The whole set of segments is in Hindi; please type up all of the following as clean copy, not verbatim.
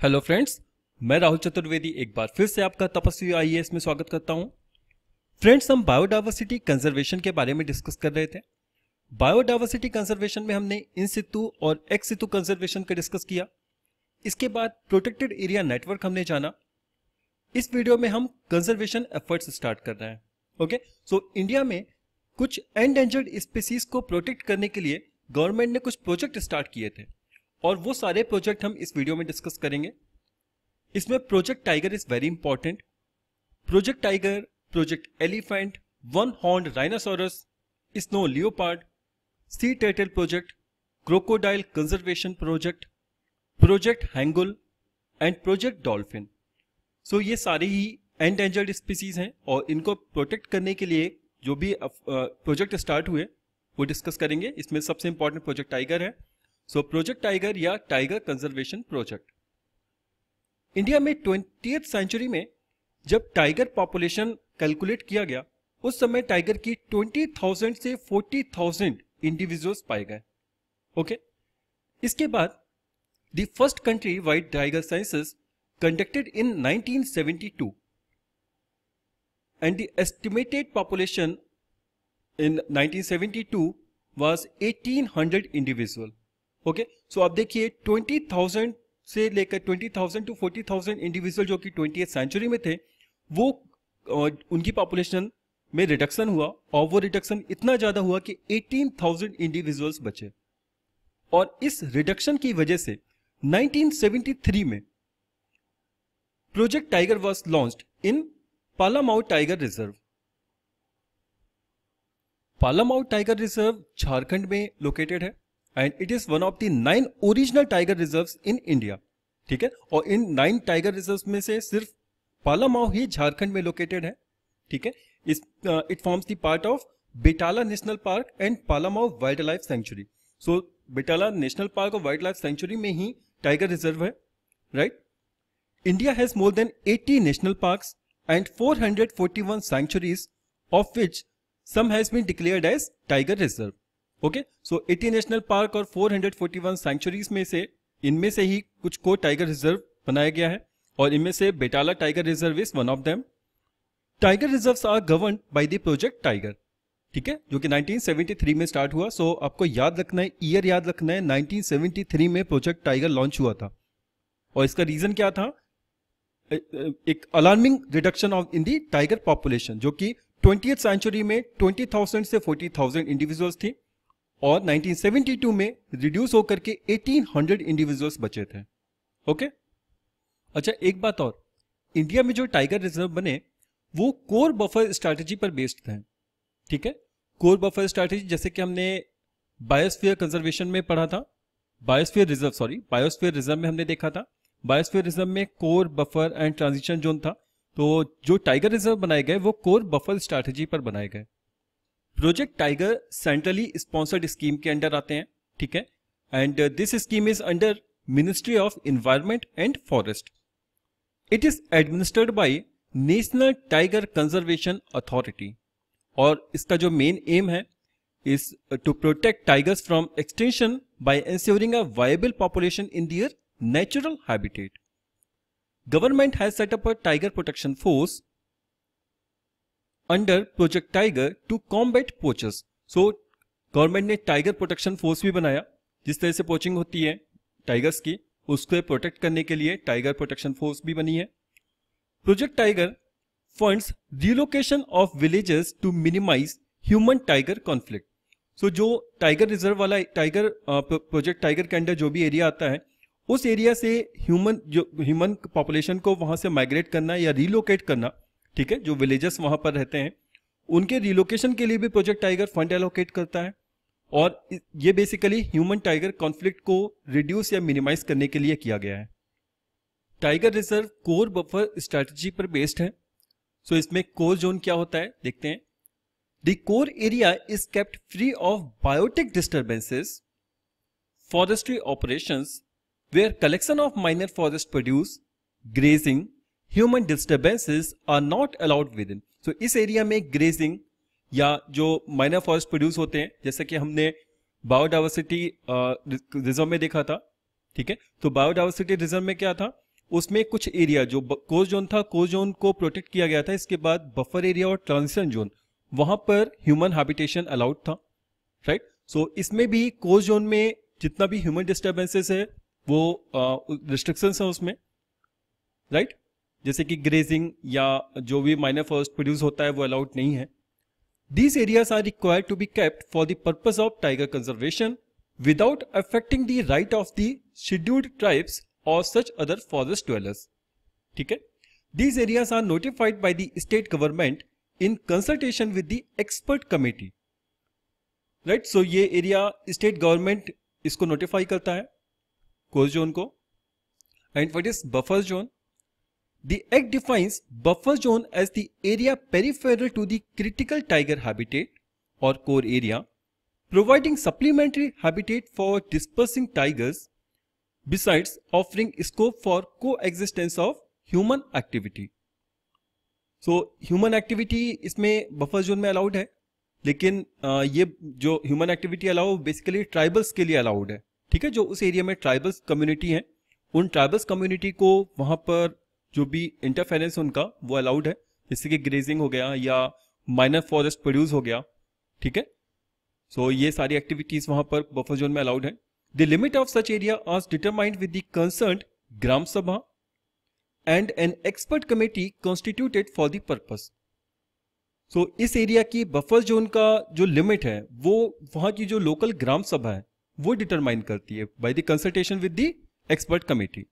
हेलो फ्रेंड्स, मैं राहुल चतुर्वेदी एक बार फिर से आपका तपस्वी आईएएस में स्वागत करता हूं। फ्रेंड्स, हम बायोडायवर्सिटी कंजर्वेशन के बारे में डिस्कस कर रहे थे। बायोडायवर्सिटी कंजर्वेशन में हमने इन सितु और एक्स सितु कंजर्वेशन का डिस्कस किया। इसके बाद प्रोटेक्टेड एरिया नेटवर्क हमने जाना। इस वीडियो में हम कंजर्वेशन एफर्ट्स स्टार्ट कर रहे हैं। ओके, सो इंडिया में कुछ एंडेंजर्ड स्पीसीज को प्रोटेक्ट करने के लिए गवर्नमेंट ने कुछ प्रोजेक्ट स्टार्ट किए थे और वो सारे प्रोजेक्ट हम इस वीडियो में डिस्कस करेंगे। इसमें project tiger is very important. Project tiger, project elephant, one horn rhinoceros, snow leopard, sea turtle project, crocodile conservation project, project hangul and project dolphin. So ये सारे ही एंडेंजर्ड स्पीसीज हैं और इनको प्रोटेक्ट करने के लिए जो भी प्रोजेक्ट स्टार्ट हुए वो डिस्कस करेंगे। इसमें सबसे इंपॉर्टेंट प्रोजेक्ट टाइगर है। सो प्रोजेक्ट टाइगर या टाइगर कंजर्वेशन प्रोजेक्ट। इंडिया में 20th सेंचुरी में जब टाइगर पॉपुलेशन कैलकुलेट किया गया उस समय टाइगर की 20,000 से 40,000 इंडिविजुअल्स पाए गए। ओके, इसके बाद the first country wide tiger census conducted in 1972 and the estimated population in 1972 was 1800 individual. Okay, so आप देखिए 20,000 से लेकर 20,000 टू 40,000 इंडिविजुअल जो कि 20th सेंचुरी में थे वो उनकी पॉपुलेशन में रिडक्शन हुआ और वो रिडक्शन इतना ज्यादा हुआ कि 18,000 इंडिविजुअल्स बचे। और इस रिडक्शन की वजह से 1973 में project tiger was launched in Palamau tiger reserve. Palamau tiger reserve Jharkhand में लोकेटेड है and it is one of the 9 original tiger reserves in India. ठीक है, और इन 9 टाइगर रिजर्व्स में से सिर्फ पालामाऊ ही झारखंड में लोकेटेड है। ठीक है, it forms the part of Betla national park and Palamau wild life sanctuary. So Betla national park और वाइल्ड लाइफ सेंचुरी में ही टाइगर रिजर्व है, right. India has more than 80 national parks and 441 sanctuaries of which some has been declared as tiger reserve. Okay, so 80 national park और 441 सेंचुरीज में से इनमें से ही कुछ को टाइगर रिजर्व बनाया गया है और इनमें से Betla tiger reserve is one of them. Tiger reserves are governed by the project tiger. ठीक है, जो कि 1973 में स्टार्ट हुआ। सो आपको याद रखना है, ईयर याद रखना है, 1973 में प्रोजेक्ट टाइगर लॉन्च हुआ था और इसका रीजन क्या था? एक alarming reduction of in the tiger population जो कि 20th सेंचुरी में 20,000 से 40,000 इंडिविजुअल्स थी और 1972 में रिड्यूस होकर के 1800 इंडिविजुअल्स बचे थे। ओके, अच्छा एक बात और, इंडिया में जो टाइगर रिजर्व बने वो कोर बफर स्ट्रैटेजी पर बेस्ड थे। ठीक है, कोर बफर स्ट्रैटेजी जैसे कि हमने बायोस्फीयर कंजर्वेशन में पढ़ा था, बायोस्फीयर रिजर्व में हमने देखा था। बायोस्फीयर रिजर्व में core, buffer and transition zone था। तो जो टाइगर रिजर्व बनाए गए वो कोर बफर स्ट्रैटेजी पर बनाए गए। Project Tiger centrally sponsored scheme के अंडर आते हैं। ठीक है, and this scheme is under Ministry of Environment and Forest. It is administered by National tiger conservation Authority और इसका जो मेन एम है is to protect tigers from extension by ensuring a viable population in their natural habitat. Government has set up a tiger protection force under Project Tiger to combat poachers. So government ने टाइगर प्रोटेक्शन फोर्स भी बनाया। जिस तरह से पोचिंग होती है टाइगर्स की, उसको प्रोटेक्ट करने के लिए टाइगर प्रोटेक्शन फोर्स भी बनी है। Project tiger funds relocation of villages to minimise human tiger conflict. So जो टाइगर रिजर्व वाला टाइगर प्रोजेक्ट टाइगर के अंडर जो भी एरिया आता है उस एरिया से ह्यूमन पॉपुलेशन को वहां से माइग्रेट करना या रिलोकेट करना, ठीक है, जो विलेजेस वहां पर रहते हैं उनके रिलोकेशन के लिए भी प्रोजेक्ट टाइगर फंड एलोकेट करता है और ये बेसिकली ह्यूमन टाइगर कॉन्फ्लिक्ट को रिड्यूस या मिनिमाइज करने के लिए किया गया है। Tiger reserve core buffer strategy पर बेस्ड है। सो इसमें कोर जोन क्या होता है देखते हैं। The core area is kept free of biotic disturbances, forestry operations where collection of minor forest produce, grazing, human disturbances are not allowed within. So इस एरिया में ग्रेजिंग या जो माइनर फॉरेस्ट प्रोड्यूस होते हैं जैसे कि हमने बायोडायवर्सिटी रिजर्व में देखा था। ठीक है, तो बायोडायवर्सिटी रिजर्व में क्या था उसमें कुछ एरिया जो कोस्ट जोन था, कोस्ट जोन को प्रोटेक्ट किया गया था। इसके बाद बफर एरिया और ट्रांजिशन जोन, वहां पर ह्यूमन हैबिटेशन अलाउड था, राइट। सो इसमें भी कोस्ट जोन में जितना भी ह्यूमन डिस्टर्बेंसेस है वो रिस्ट्रिक्शंस है उसमें, राइट। जैसे कि ग्रेजिंग या जो भी माइनर फॉरेस्ट प्रोड्यूस होता है वो अलाउड नहीं है। These areas are required to be kept for the purpose of tiger conservation without affecting the right of the scheduled tribes or such other forest dwellers. ठीक है। These areas are notified by the state government in consultation with the expert committee. Right? So ये area state government इसको notify करता है coast zone को। And what is buffer zone? The Act defines buffer zone as the area peripheral to the critical tiger habitat or core area, providing supplementary habitat for dispersing tigers, besides offering scope for coexistence of human activity. So human activity इसमें buffer zone में allowed है, लेकिन ये जो human activity allow basically tribals के लिए allowed है, ठीक है। जो उस एरिया में tribals community है, उन tribals community को वहां पर जो भी इंटरफेरेंस उनका वो अलाउड है, जैसे कि ग्रेजिंग हो गया या माइनर फॉरेस्ट प्रोड्यूस हो गया, ठीक है। सो ये सारी एक्टिविटीज वहां पर बफर जोन में अलाउड है। The limit of such area are determined with the concerned gram sabha and an expert committee constituted for the purpose. So इस एरिया की बफर जोन का जो लिमिट है वो वहां की जो लोकल ग्राम सभा है वो डिटरमाइन करती है by the consultation with the expert committee.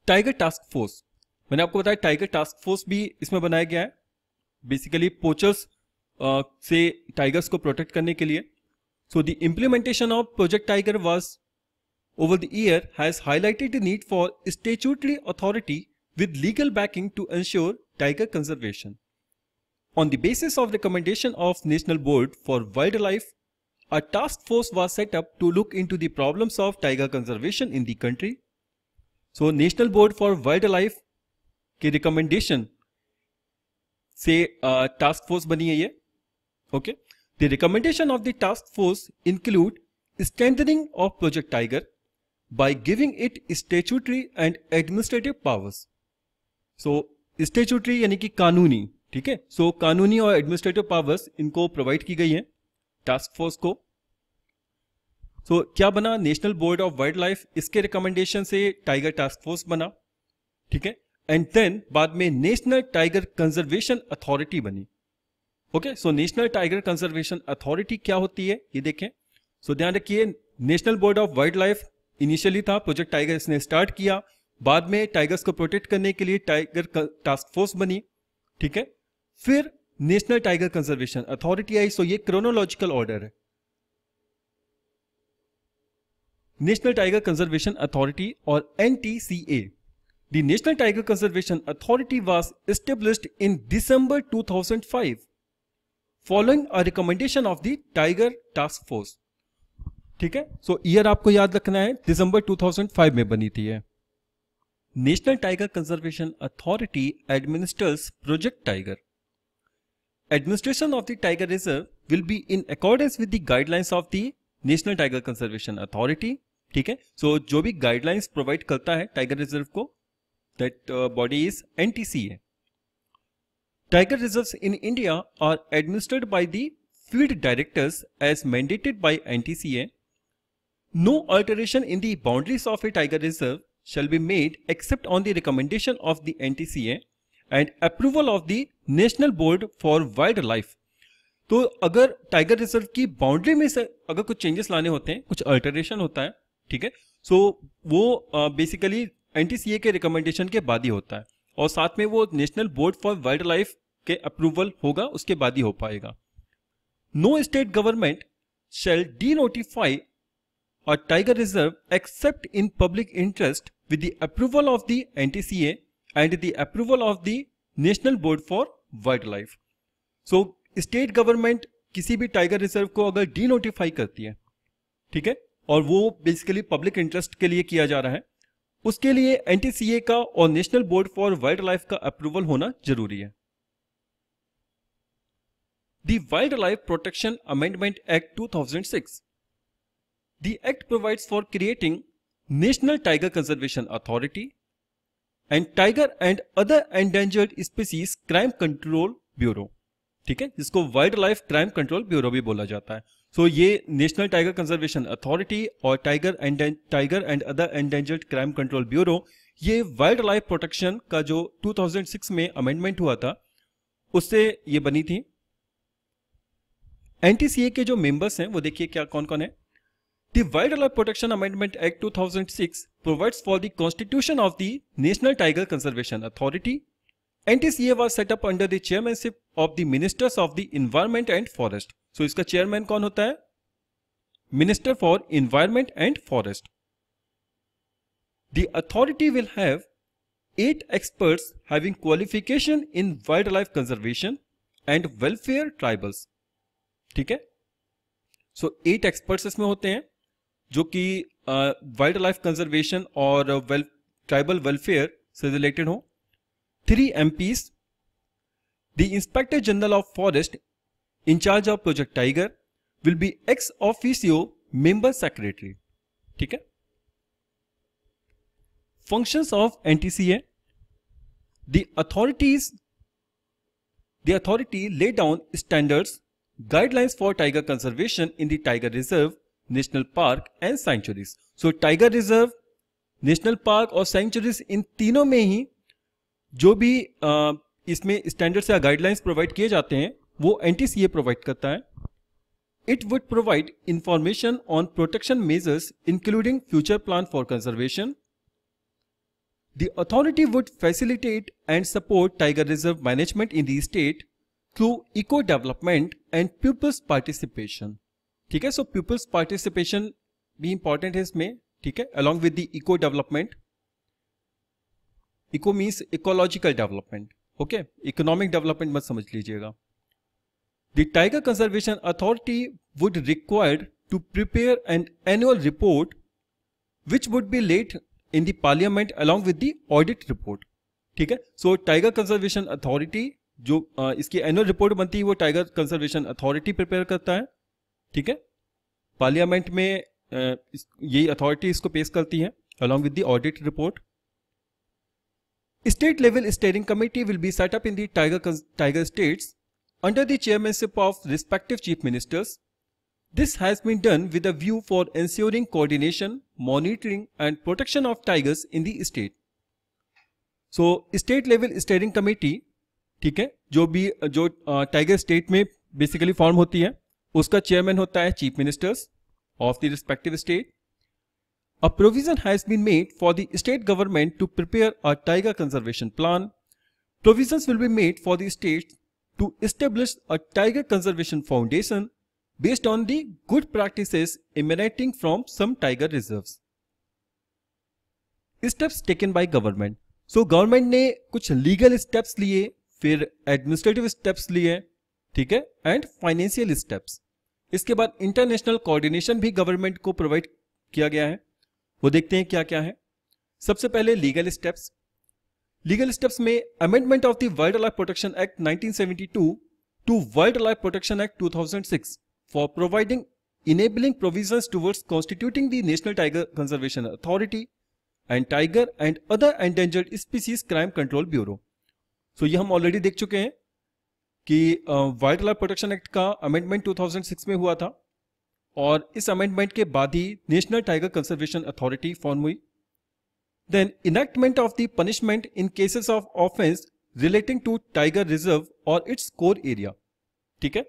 Tiger task force, मैंने आपको बताया टाइगर टास्क फोर्स भी इसमें बनाया गया है, बेसिकली पोचर्स से टाइगर्स को प्रोटेक्ट करने के लिए। So the implementation of Project tiger was over the year has highlighted the need for statutory authority with legal backing to ensure tiger conservation. On the basis of recommendation of National Board for Wild Life, a task force was set up to look into the problems of tiger conservation in the country. So National Board for Wild Life के रिकमेंडेशन से टास्क फोर्स बनी है ये, okay. The recommendation of the task force include strengthening of Project tiger by giving it statutory and administrative powers. So statutory यानी कि कानूनी, ठीक है। सो कानूनी और एडमिनिस्ट्रेटिव पावर्स इनको प्रोवाइड की गई है टास्क फोर्स को। तो क्या बना, national board of wild life, इसके रिकमेंडेशन से टाइगर टास्क फोर्स बना, ठीक है। एंड देन बाद में नेशनल टाइगर कंजर्वेशन अथॉरिटी बनी, okay. So national tiger conservation authority क्या होती है ये देखें। सो ध्यान रखिए, national board of wild life initially था, प्रोजेक्ट टाइगर इसने स्टार्ट किया, बाद में टाइगर्स को प्रोटेक्ट करने के लिए टाइगर टास्क फोर्स बनी, ठीक है। फिर नेशनल टाइगर कंजर्वेशन अथॉरिटी आई। सो ये क्रोनोलॉजिकल ऑर्डर है। नेशनल टाइगर कंजर्वेशन अथॉरिटी और NTCA. The National Tiger Conservation Authority was established in December 2005 following a recommendation of the Tiger Task Force. ठीक है। सो ईयर आपको याद रखना है, दिसंबर 2005 में बनी थी ये। National tiger conservation authority administers project tiger. Administration of the Tiger Reserve will be in accordance with the guidelines of the National Tiger Conservation Authority. ठीक है। सो जो भी गाइडलाइंस प्रोवाइड करता है टाइगर रिजर्व को, that body is NTCA. Tiger reserves in India are administered by the field directors as mandated by NTCA. No alteration in the boundaries of a tiger reserve shall be made except on the recommendation of the NTCA and approval of the National Board for Wildlife. तो अगर टाइगर रिजर्व की बाउंड्री में से अगर कुछ चेंजेस लाने होते हैं, कुछ अल्टरेशन होता है, ठीक है, सो वो बेसिकली NTCA के रिकमेंडेशन के बाद ही होता है, और साथ में वो National Board for Wild Life के अप्रूवल होगा, उसके बाद ही हो पाएगा। No state government shall de-notify a tiger reserve except in public interest with the approval of the NTCA and the approval of the National Board for Wild Life. So state government किसी भी टाइगर रिजर्व को अगर डी नोटिफाई करती है, ठीक है, और वो बेसिकली पब्लिक इंटरेस्ट के लिए किया जा रहा है, उसके लिए NTCA का और national Board for Wild life का अप्रूवल होना जरूरी है। The Wildlife Protection Amendment Act 2006. The Act provides for creating national tiger conservation authority and tiger and other endangered species crime control bureau, ठीक है, जिसको wild life crime control bureau भी बोला जाता है। सो ये नेशनल टाइगर कंजर्वेशन अथॉरिटी और tiger and other endangered crime control bureau, ये वाइल्ड लाइफ प्रोटेक्शन का जो 2006 में अमेंडमेंट हुआ था उससे ये बनी थी। एनटीसीए के जो मेंबर्स हैं वो देखिए क्या कौन कौन है। The Wildlife Protection Amendment Act 2006 provides for the constitution of the National Tiger Conservation Authority. NTCA was set up under the chairmanship of the Ministers of the Environment and Forest. So इसका chairman कौन होता है? Minister for Environment and Forest. The authority will have 8 experts having qualification in wildlife conservation and welfare tribals. ठीक है? So 8 experts इसमें होते हैं जो कि वाइल्ड लाइफ कंजर्वेशन और ट्राइबल वेलफेयर से रिलेटेड हो। 3 MPs, the inspector general of forest incharge of Project Tiger will be ex officio member secretary, ठीक है। Functions of NTCA, the authority lay down standards guidelines for tiger conservation in the tiger reserve, national park and sanctuaries. So tiger reserve, national park और सेंचुरीज, इन तीनों में ही जो भी इसमें स्टैंडर्ड्स या गाइडलाइंस प्रोवाइड किए जाते हैं वो एनटीसीए प्रोवाइड करता है। It would provide information on protection measures including future plan for conservation. The authority would facilitate and support tiger reserve management in the state through eco development and people's participation, ठीक है। सो पीपल्स पार्टिसिपेशन भी इंपॉर्टेंट है इसमें, ठीक है, along with the eco development. Eco means ecological development, okay, economic development मत समझ लीजिएगा। The tiger conservation authority would required to prepare an annual report which would be laid in the parliament along with the audit report, ठीक है। सो टाइगर कंजर्वेशन अथॉरिटी जो इसकी एनुअल रिपोर्ट बनती है वो टाइगर कंजर्वेशन अथॉरिटी प्रिपेयर करता है, ठीक है। पार्लियामेंट में यही अथॉरिटी इसको पेश करती है along with the audit report. State level steering committee will be set up in the tiger states under the chairmanship of respective chief ministers. This has been done with a view for ensuring coordination, monitoring and protection of tigers in the state. So state level steering committee, ठीक है, जो टाइगर स्टेट में बेसिकली फॉर्म होती है, उसका चेयरमैन होता है chief ministers of the respective state. A provision has been made for the state government to prepare a tiger conservation plan. Provisions will be made for the state to establish a tiger conservation foundation based on the good practices emanating from some tiger reserves. Steps taken by government. So government ने कुछ लीगल स्टेप्स लिए, फिर एडमिनिस्ट्रेटिव स्टेप्स लिए, ठीक है, एंड फाइनेंशियल स्टेप्स। इसके बाद इंटरनेशनल कोऑर्डिनेशन भी गवर्नमेंट को प्रोवाइड किया गया है, वो देखते हैं क्या क्या है। सबसे पहले लीगल स्टेप्स। लीगल स्टेप्स में amendment of the wildlife protection act 1972 to wildlife protection act 2006 for providing enabling provisions towards constituting the national tiger conservation authority and tiger and other endangered species crime control bureau. So ये हम ऑलरेडी देख चुके हैं कि वाइल्ड लाइफ प्रोटेक्शन एक्ट का अमेंडमेंट 2006 में हुआ था और इस अमेंडमेंट के बाद ही national tiger conservation authority form हुई। Then enactment of the punishment in cases of offence relating to tiger reserve और इट्स कोर एरिया, ठीक है।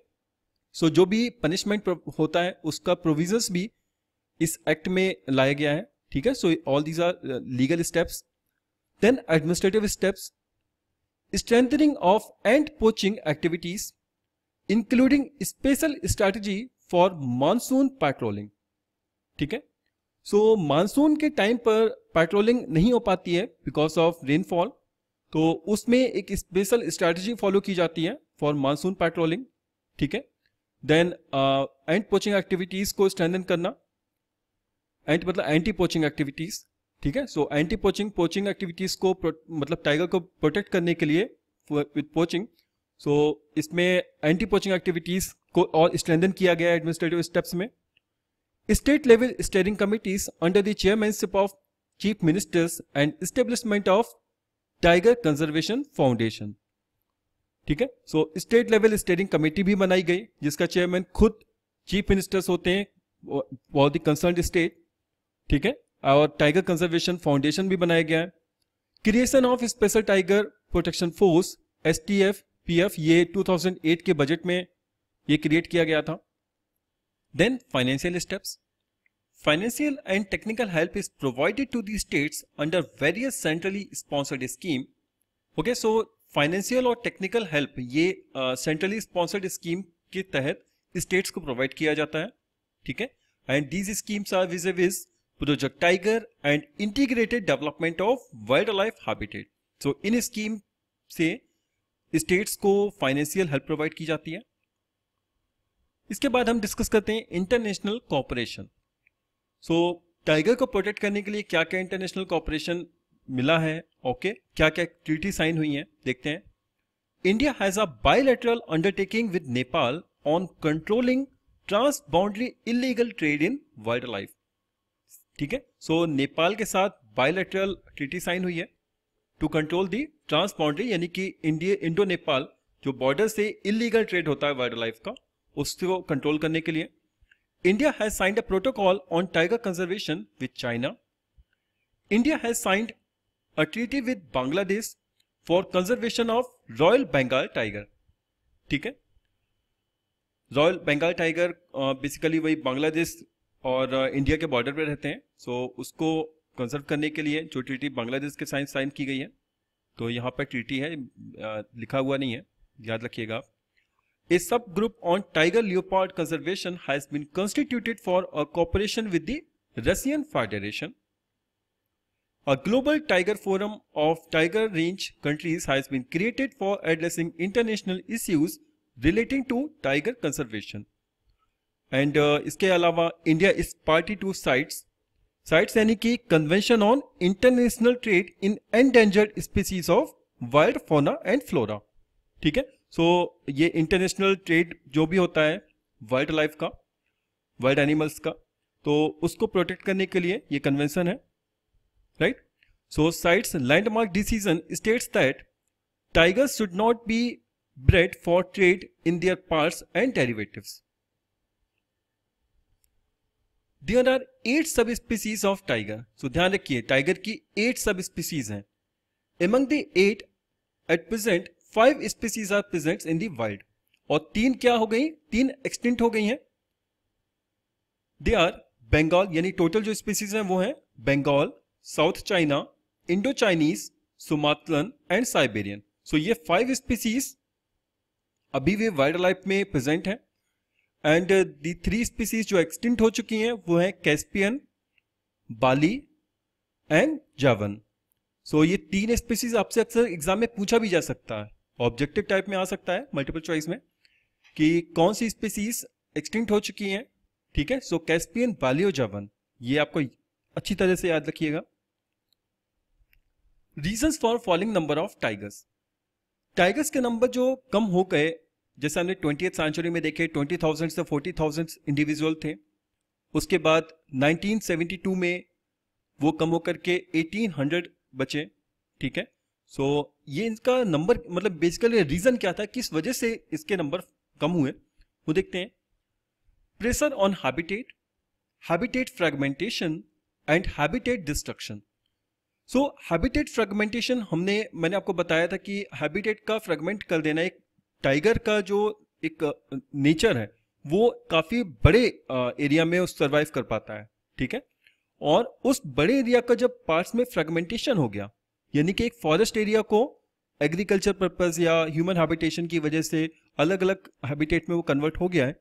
सो जो भी पनिशमेंट होता है उसका प्रोविजंस भी इस एक्ट में लाया गया है, ठीक है। So all these are legal steps. Then administrative steps, strengthening of ant poaching activities including special strategy for monsoon patrolling, ठीक है। सो मानसून के टाइम पर पेट्रोलिंग नहीं हो पाती है बिकॉज ऑफ रेनफॉल, तो उसमें एक स्पेशल स्ट्रैटेजी फॉलो की जाती है फॉर मानसून पेट्रोलिंग, ठीक है। देन एंट पोचिंग एक्टिविटीज को स्ट्रेंथन करना, एंट मतलब एंटी पोचिंग एक्टिविटीज, ठीक है। सो एंटी पोचिंग एक्टिविटीज को मतलब टाइगर को प्रोटेक्ट करने के लिए विद पोचिंग, सो इसमें एंटी पोचिंग एक्टिविटीज को और स्ट्रेंथन किया गया एडमिनिस्ट्रेटिव स्टेप्स में। State level steering committees under the chairmanship of chief ministers and establishment of tiger conservation foundation. ठीक है, सो स्टेट लेवल स्टीयरिंग कमेटी भी बनाई गई जिसका चेयरमैन खुद चीफ मिनिस्टर्स होते हैं फॉर द कंसर्न्ड स्टेट। ठीक है, और टाइगर कंजर्वेशन फाउंडेशन भी बनाया गया है। Creation of special tiger protection force STF PF ये 2008 के बजट में ये क्रिएट किया गया था। Then financial steps, financial and technical help is provided to the states under various centrally sponsored scheme. Okay, so financial और technical help ये centrally sponsored scheme के तहत states को provide किया जाता है। ठीक है, and these schemes are vis-a-vis Project Tiger and integrated development of wildlife habitat. So in scheme से states को financial help provide की जाती है। इसके बाद हम डिस्कस करते हैं इंटरनेशनल कोऑपरेशन। सो टाइगर को प्रोटेक्ट करने के लिए क्या क्या इंटरनेशनल कोऑपरेशन मिला है, ओके, क्या क्या ट्रीटी साइन हुई है, देखते हैं। India has a bilateral undertaking with Nepal on controlling trans boundary illegal trade in wild life. ठीक है, सो नेपाल के साथ बायलैटरल ट्रीटी साइन हुई है to control the trans boundary, यानी कि इंडो नेपाल जो बॉर्डर से इलीगल ट्रेड होता है वाइल्ड लाइफ का, उसको कंट्रोल करने के लिए। India has signed a protocol on tiger conservation with China. India has signed a treaty with Bangladesh for conservation of Royal Bengal tiger. ठीक है, रॉयल बंगाल टाइगर बेसिकली वही बांग्लादेश और इंडिया के बॉर्डर पे रहते हैं। सो उसको कंजर्व करने के लिए जो ट्रीटी बांग्लादेश के साथ साइन की गई है, तो यहाँ पर ट्रीटी है, लिखा हुआ नहीं है, याद रखिएगा आप। A subgroup on tiger leopard conservation has been constituted for a cooperation with the Russian Federation. A global tiger forum of tiger range countries has been created for addressing international issues relating to tiger conservation. And इसके अलावा India is party to CITES यानी कि Convention on International Trade in Endangered Species of Wild Fauna and Flora. ठीक है, सो ये इंटरनेशनल ट्रेड जो भी होता है वाइल्ड लाइफ का, वाइल्ड एनिमल्स का, तो उसको प्रोटेक्ट करने के लिए ये कन्वेंशन है, right. So CITES landmark decision states that tigers should not be bred for trade in their parts and derivatives. There are 8 sub species of tiger. सो ध्यान रखिए, टाइगर की 8 सब स्पीसीज हैं। Among the 8 at present 5 species are present in the wild, और 3 क्या हो गई, 3 एक्सटिंक्ट हो गई हैं। दे आर बंगाल, यानी टोटल जो स्पीसीज हैं वो हैं Bengal, South China, Indo Chinese, Sumatran and Siberian. So ये 5 स्पीसीज अभी भी वाइल्ड लाइफ में प्रेजेंट हैं। एंड दी 3 स्पीसीज जो एक्सटिंक्ट हो चुकी हैं वो है कैस्पियन, बाली एंड जावन। सो ये 3 स्पीसीज आपसे अक्सर एग्जाम में पूछा भी जा सकता है, ऑब्जेक्टिव टाइप में आ सकता है मल्टीपल चॉइस में, कि कौन सी स्पीसीज एक्सटिंक्ट हो चुकी हैं। ठीक है, सो कैस्पियन, बाली और जावन, ये आपको अच्छी तरह से याद रखिएगा। Reasons for falling number of tigers. Tigers के नंबर जो कम हो गए, जैसे हमने 20th सेंचुरी में देखे 20,000 से 40,000 इंडिविजुअल थे, उसके बाद 1972 में वो कम होकर के 1800 बचे। ठीक है, सो ये इनका नंबर, मतलब बेसिकली रीजन क्या था, किस वजह से इसके नंबर कम हुए, वो देखते हैं। Pressure on habitat, habitat fragmentation and habitat destruction. So habitat fragmentation मैंने आपको बताया था कि हैबिटेट का फ्रेगमेंट कर देना, एक टाइगर का जो एक नेचर है वो काफी बड़े एरिया में सर्वाइव कर पाता है। ठीक है, और उस बड़े एरिया का जब पार्ट्स में फ्रेगमेंटेशन हो गया, यानी कि एक फॉरेस्ट एरिया को एग्रीकल्चर पर्पस या ह्यूमन हैबिटेशन की वजह से अलग अलग हैबिटेट में वो कन्वर्ट हो गया है,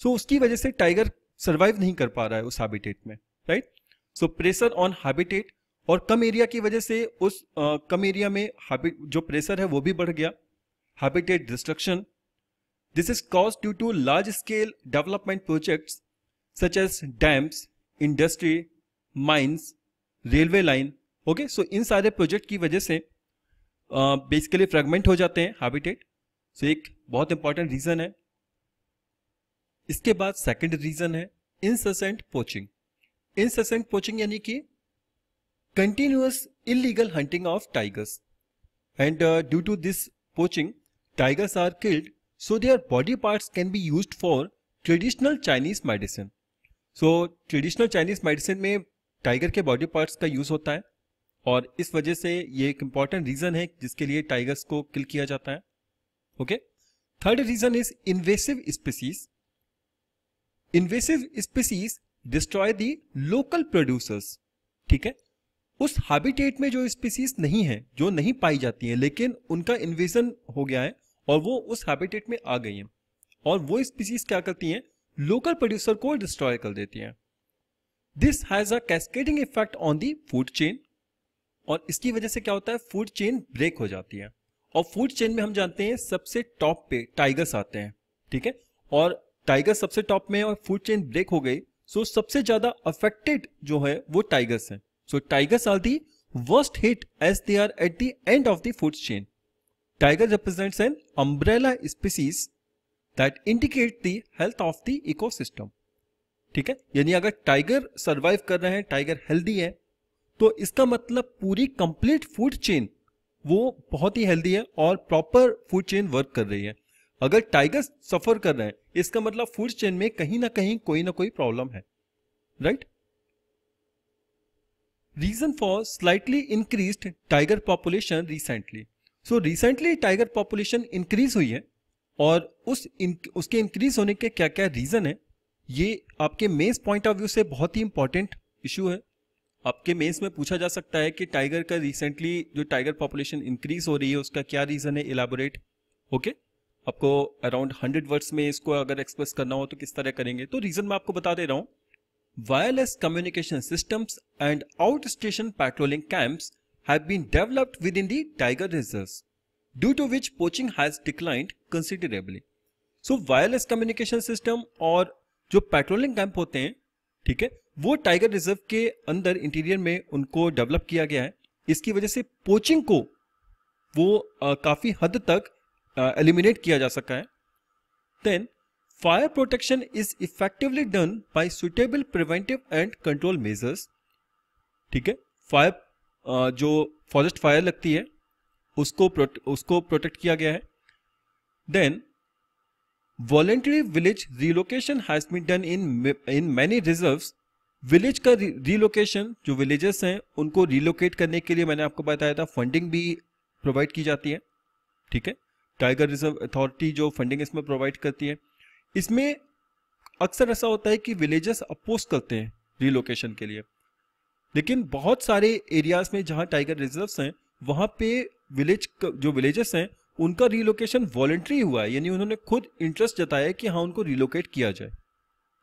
सो उसकी वजह से टाइगर सर्वाइव नहीं कर पा रहा है उस हैबिटेट में, right. So pressure on habitat, और कम एरिया की वजह से उस कम एरिया में जो प्रेशर है वो भी बढ़ गया। Habitat destruction, this is caused due to large scale development projects such as dams, industry, mines, railway line. Okay, so इन सारे प्रोजेक्ट की वजह से बेसिकली फ्रेगमेंट हो जाते हैं हैबिटेट। सो एक बहुत इंपॉर्टेंट रीजन है। इसके बाद सेकंड रीजन है incessant poaching. Incessant poaching यानी कि continuous illegal hunting of tigers, and due to this poaching tigers are killed so their body parts can be used for traditional Chinese medicine. So traditional Chinese medicine में टाइगर के बॉडी पार्ट्स का यूज होता है और इस वजह से ये एक इंपॉर्टेंट रीजन है जिसके लिए टाइगर्स को किल किया जाता है. Okay. Third reason is invasive species. Invasive species destroy the local producers. ठीक है. उस हैबिटेट में जो स्पीसीज नहीं है, जो नहीं पाई जाती है, लेकिन उनका इन्वेजन हो गया है और वो उस हैबिटेट में आ गई हैं और वो स्पीसीज क्या करती हैं, लोकल प्रोड्यूसर को डिस्ट्रॉय कर देती हैं. This has a cascading effect on the food chain और इसकी वजह से क्या होता है, फूड चेन ब्रेक हो जाती है. और फूड चेन में हम जानते हैं सबसे टॉप पे टाइगर्स आते हैं. ठीक है. और टाइगर सबसे टॉप में और फूड चेन ब्रेक हो गई, सो सबसे ज्यादा अफेक्टेड जो है वो टाइगर्स हैं. So tigers are the worst hit as they are at the end of the food chain. Tiger represents an umbrella species that indicate the health of the ecosystem. ठीक है. यानी अगर टाइगर सर्वाइव कर रहे हैं, टाइगर हेल्दी है, तो इसका मतलब पूरी कंप्लीट फूड चेन वो बहुत ही हेल्दी है और प्रॉपर फूड चेन वर्क कर रही है. अगर टाइगर सफर कर रहे हैं, इसका मतलब फूड चेन में कहीं ना कहीं कोई ना कोई प्रॉब्लम है. Right. Reason for slightly increased tiger population recently. So recently tiger population increase हुई है और उसके increase होने के क्या क्या रीजन है, ये आपके मेंस पॉइंट ऑफ व्यू से बहुत ही इंपॉर्टेंट इशू है. आपके मेंस में पूछा जा सकता है कि टाइगर का रिसेंटली जो टाइगर पॉपुलेशन इंक्रीज हो रही है उसका क्या रीजन है, इलैबोरेट. ओके. आपको अराउंड 100 वर्ड्स में इसको अगर एक्सप्रेस करना हो तो किस तरह करेंगे, तो रीजन मैं आपको बता दे रहा हूं. Wireless communication systems and outstation patrolling camps have been developed within the tiger reserves, due to which poaching has declined considerably. So wireless communication system और जो patrolling camp होते हैं, ठीक है, वो टाइगर रिजर्व के अंदर इंटीरियर में उनको डेवलप किया गया है. इसकी वजह से पोचिंग को वो काफी हद तक एलिमिनेट किया जा सका है. Then fire protection is effectively done by suitable preventive and control measures. ठीक है. फायर जो फॉरेस्ट फायर लगती है उसको प्रोटेक्ट किया गया है. Then voluntary village relocation has been done in many reserves. Village का रिलोकेशन, जो विलेजेस हैं उनको रिलोकेट करने के लिए मैंने आपको बताया था फंडिंग भी प्रोवाइड की जाती है. ठीक है. टाइगर रिजर्व अथॉरिटी जो फंडिंग इसमें प्रोवाइड करती है. इसमें अक्सर ऐसा होता है कि विलेजेस अपोज करते हैं रिलोकेशन के लिए, लेकिन बहुत सारे एरियाज में जहां टाइगर रिजर्व्स हैं वहां पे जो विलेजेस हैं उनका रिलोकेशन वॉलंटरी हुआ है, यानी उन्होंने खुद इंटरेस्ट जताया कि हाँ उनको रिलोकेट किया जाए.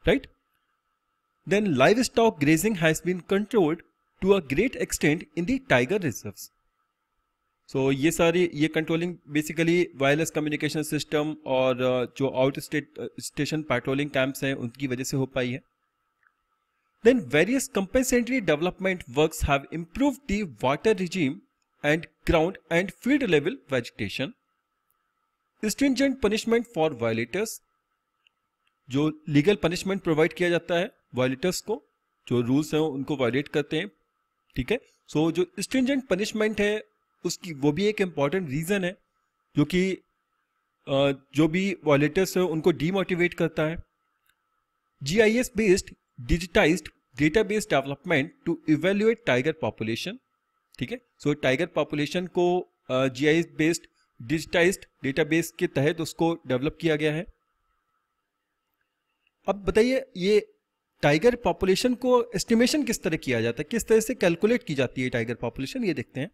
Right. Then livestock grazing has been controlled to a great extent in the tiger reserves. So ये controlling basically wireless communication system और जो आउट स्टेशन पेट्रोलिंग कैंप्स हैं उनकी वजह से हो पाई है. Then various compensatory development works have improved the water regime and ground and field level vegetation. Stringent punishment for violators. जो लीगल पनिशमेंट प्रोवाइड किया जाता है वायलेटर्स को, जो रूल्स हैं उनको वायलेट करते हैं. ठीक है. सो जो स्ट्रिंजेंट पनिशमेंट है उसकी वो भी एक इंपॉर्टेंट रीजन है जो कि जो भी वॉलेटर्स है उनको डीमोटिवेट करता है. GIS based digitized database development to evaluate tiger population. ठीक है. सो टाइगर पॉपुलेशन को GIS बेस्ड डिजिटाइज्ड डेटाबेस के तहत उसको डेवलप किया गया है. अब बताइए ये टाइगर पॉपुलेशन को एस्टिमेशन किस तरह किया जाता है, किस तरह से कैलकुलेट की जाती है टाइगर पॉपुलेशन, ये देखते हैं.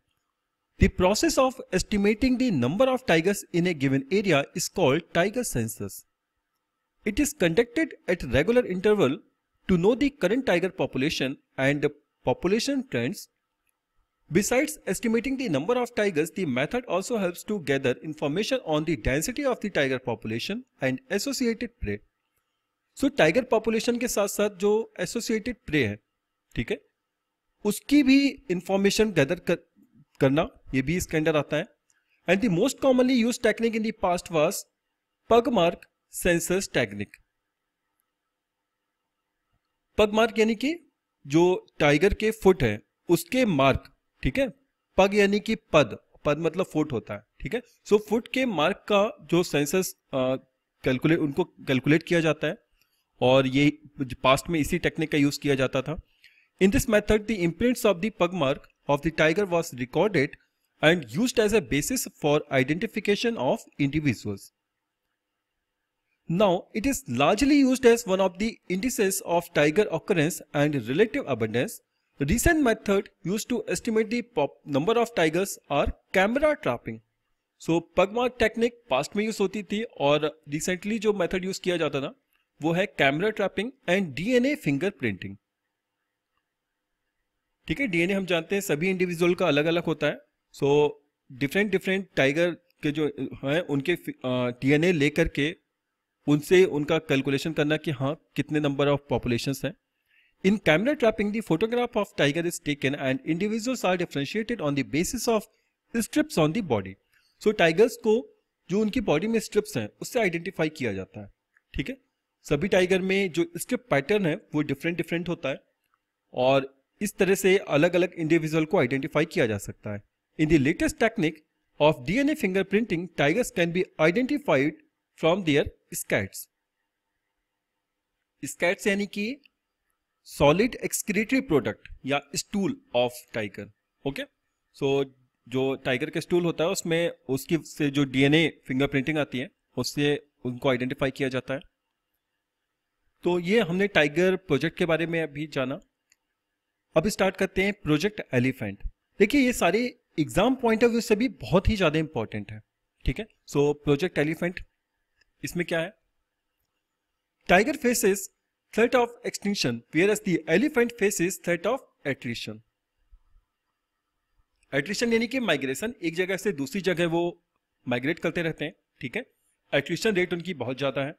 The process of estimating the number of tigers in a given area is called tiger census. It is conducted at regular interval to know the current tiger population and population trends. Besides estimating the number of tigers, the method also helps to gather information on the density of the tiger population and associated prey. So tiger population के साथ साथ जो associated prey है, ठीक है, उसकी भी information gather करना, ये भी इसके अंदर आता है. And the most commonly used technique in the past was पग मार्क सेंसस टेक्निक. पग मार्क यानी कि जो टाइगर के फुट है उसके मार्क, ठीक है। पग यानी कि पद, पद मतलब फुट होता है, ठीक है। सो फुट के मार्क का जो सेंसस उनको कैलकुलेट किया जाता है, और ये पास्ट में इसी टेक्निक का यूज किया जाता था। In this method the imprints of the pug mark of the tiger was recorded and used as a basis for identification of individuals. Now, it is largely used as one of the indices of tiger occurrence and relative abundance. Recent method used to estimate the number of tigers are camera trapping. So, pug mark technique past में यूज होती थी, और recently जो method यूज किया जाता था वो है camera trapping and DNA fingerprinting. ठीक है, डीएनए हम जानते हैं सभी इंडिविजुअल का अलग अलग होता है। सो डिफरेंट टाइगर के जो हैं उनके डीएनए लेकर के उनसे उनका कैलकुलेशन करना कि हाँ कितने नंबर ऑफ पॉपुलेशंस हैं। In camera trapping the photograph of tiger is taken and individuals are differentiated on the basis of strips on the body. So tigers को जो उनकी बॉडी में स्ट्रिप्स हैं उससे आइडेंटिफाई किया जाता है, ठीक है। सभी टाइगर में जो स्ट्रिप पैटर्न है वो डिफरेंट होता है, और इस तरह से अलग अलग इंडिविजुअल को आइडेंटिफाई किया जा सकता है। In the latest technique of DNA fingerprinting, tigers can be identified from their scats. Scats यानी कि solid excretory product या stool of tiger. Okay? So जो टाइगर का स्टूल होता है उसमें उसकी से जो DNA फिंगरप्रिंटिंग आती है उससे उनको आइडेंटिफाई किया जाता है। तो ये हमने टाइगर प्रोजेक्ट के बारे में अभी जाना। अब स्टार्ट करते हैं प्रोजेक्ट एलिफेंट। देखिए ये सारे एग्जाम पॉइंट ऑफ व्यू से भी बहुत ही ज्यादा इंपॉर्टेंट है, ठीक है। सो प्रोजेक्ट एलिफेंट, इसमें क्या है, tiger faces threat of extinction whereas the elephant faces threat of attrition. Attrition यानी कि माइग्रेशन, एक जगह से दूसरी जगह वो माइग्रेट करते रहते हैं, ठीक है। एट्रिशन रेट उनकी बहुत ज्यादा है।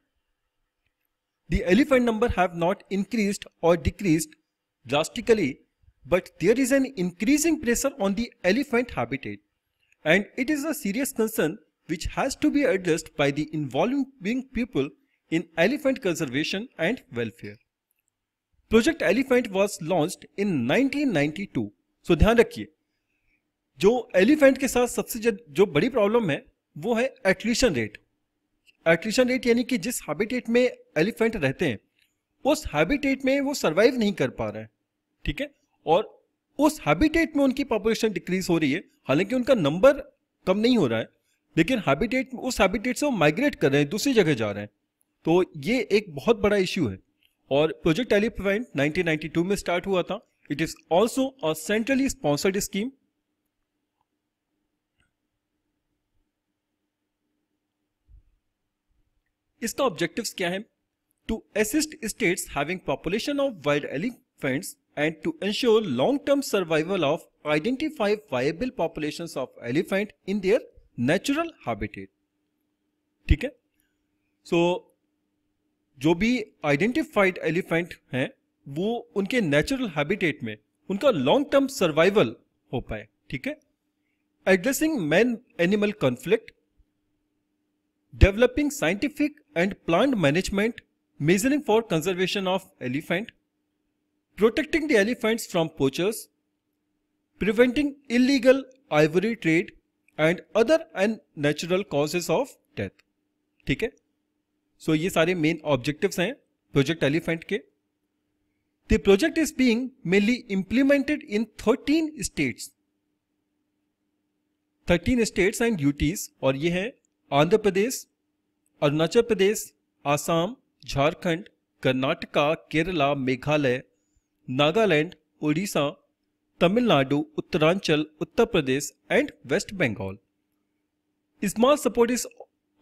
The elephant number have not increased और decreased drastically, but there is an increasing pressure on the elephant habitat, and it is a serious concern which has to be addressed by the involving people in elephant conservation and welfare. Project Elephant was launched in 1992. So ध्यान रखिए, जो एलिफेंट के साथ सबसे जो बड़ी प्रॉब्लम है वो है एट्रिशन रेट। एट्रिशन रेट यानी कि जिस हैबिटेट में एलिफेंट रहते हैं उस हैबिटेट में वो सरवाइव नहीं कर पा रहे हैं, ठीक है, और उस हैबिटेट में उनकी पॉपुलेशन डिक्रीज हो रही है। हालांकि उनका नंबर कम नहीं हो रहा है, लेकिन हैबिटेट, उस हैबिटेट से वो माइग्रेट कर रहे हैं, दूसरी जगह जा रहे हैं। तो ये एक बहुत बड़ा इश्यू है, और प्रोजेक्ट एलिफेंट 1992 में स्टार्ट हुआ था। It is also a centrally sponsored scheme. इसका ऑब्जेक्टिव्स क्या है, to assist states having population of wild elephants and to ensure long-term survival of identify viable populations of elephant in their natural habitat, ठीक है। सो जो भी आइडेंटिफाइड एलिफेंट हैं वो उनके नेचुरल हैबिटेट में उनका लॉन्ग टर्म सर्वाइवल हो पाए, ठीक है। Addressing man animal conflict, developing scientific and plant management measuring for conservation of elephant, protecting the elephants from poachers, preventing illegal ivory trade and other unnatural causes of death, ठीक है। सो ये सारे मेन ऑब्जेक्टिव्स हैं प्रोजेक्ट एलिफेंट के। The project is being mainly implemented in 13 states, 13 states and UTs, और ये है Andhra Pradesh, Arunachal Pradesh, Assam, Jharkhand, Karnataka, Kerala, Meghalaya, Nagaland, Orissa, Tamil Nadu, Uttaranchal, Uttar Pradesh and West Bengal. Small support is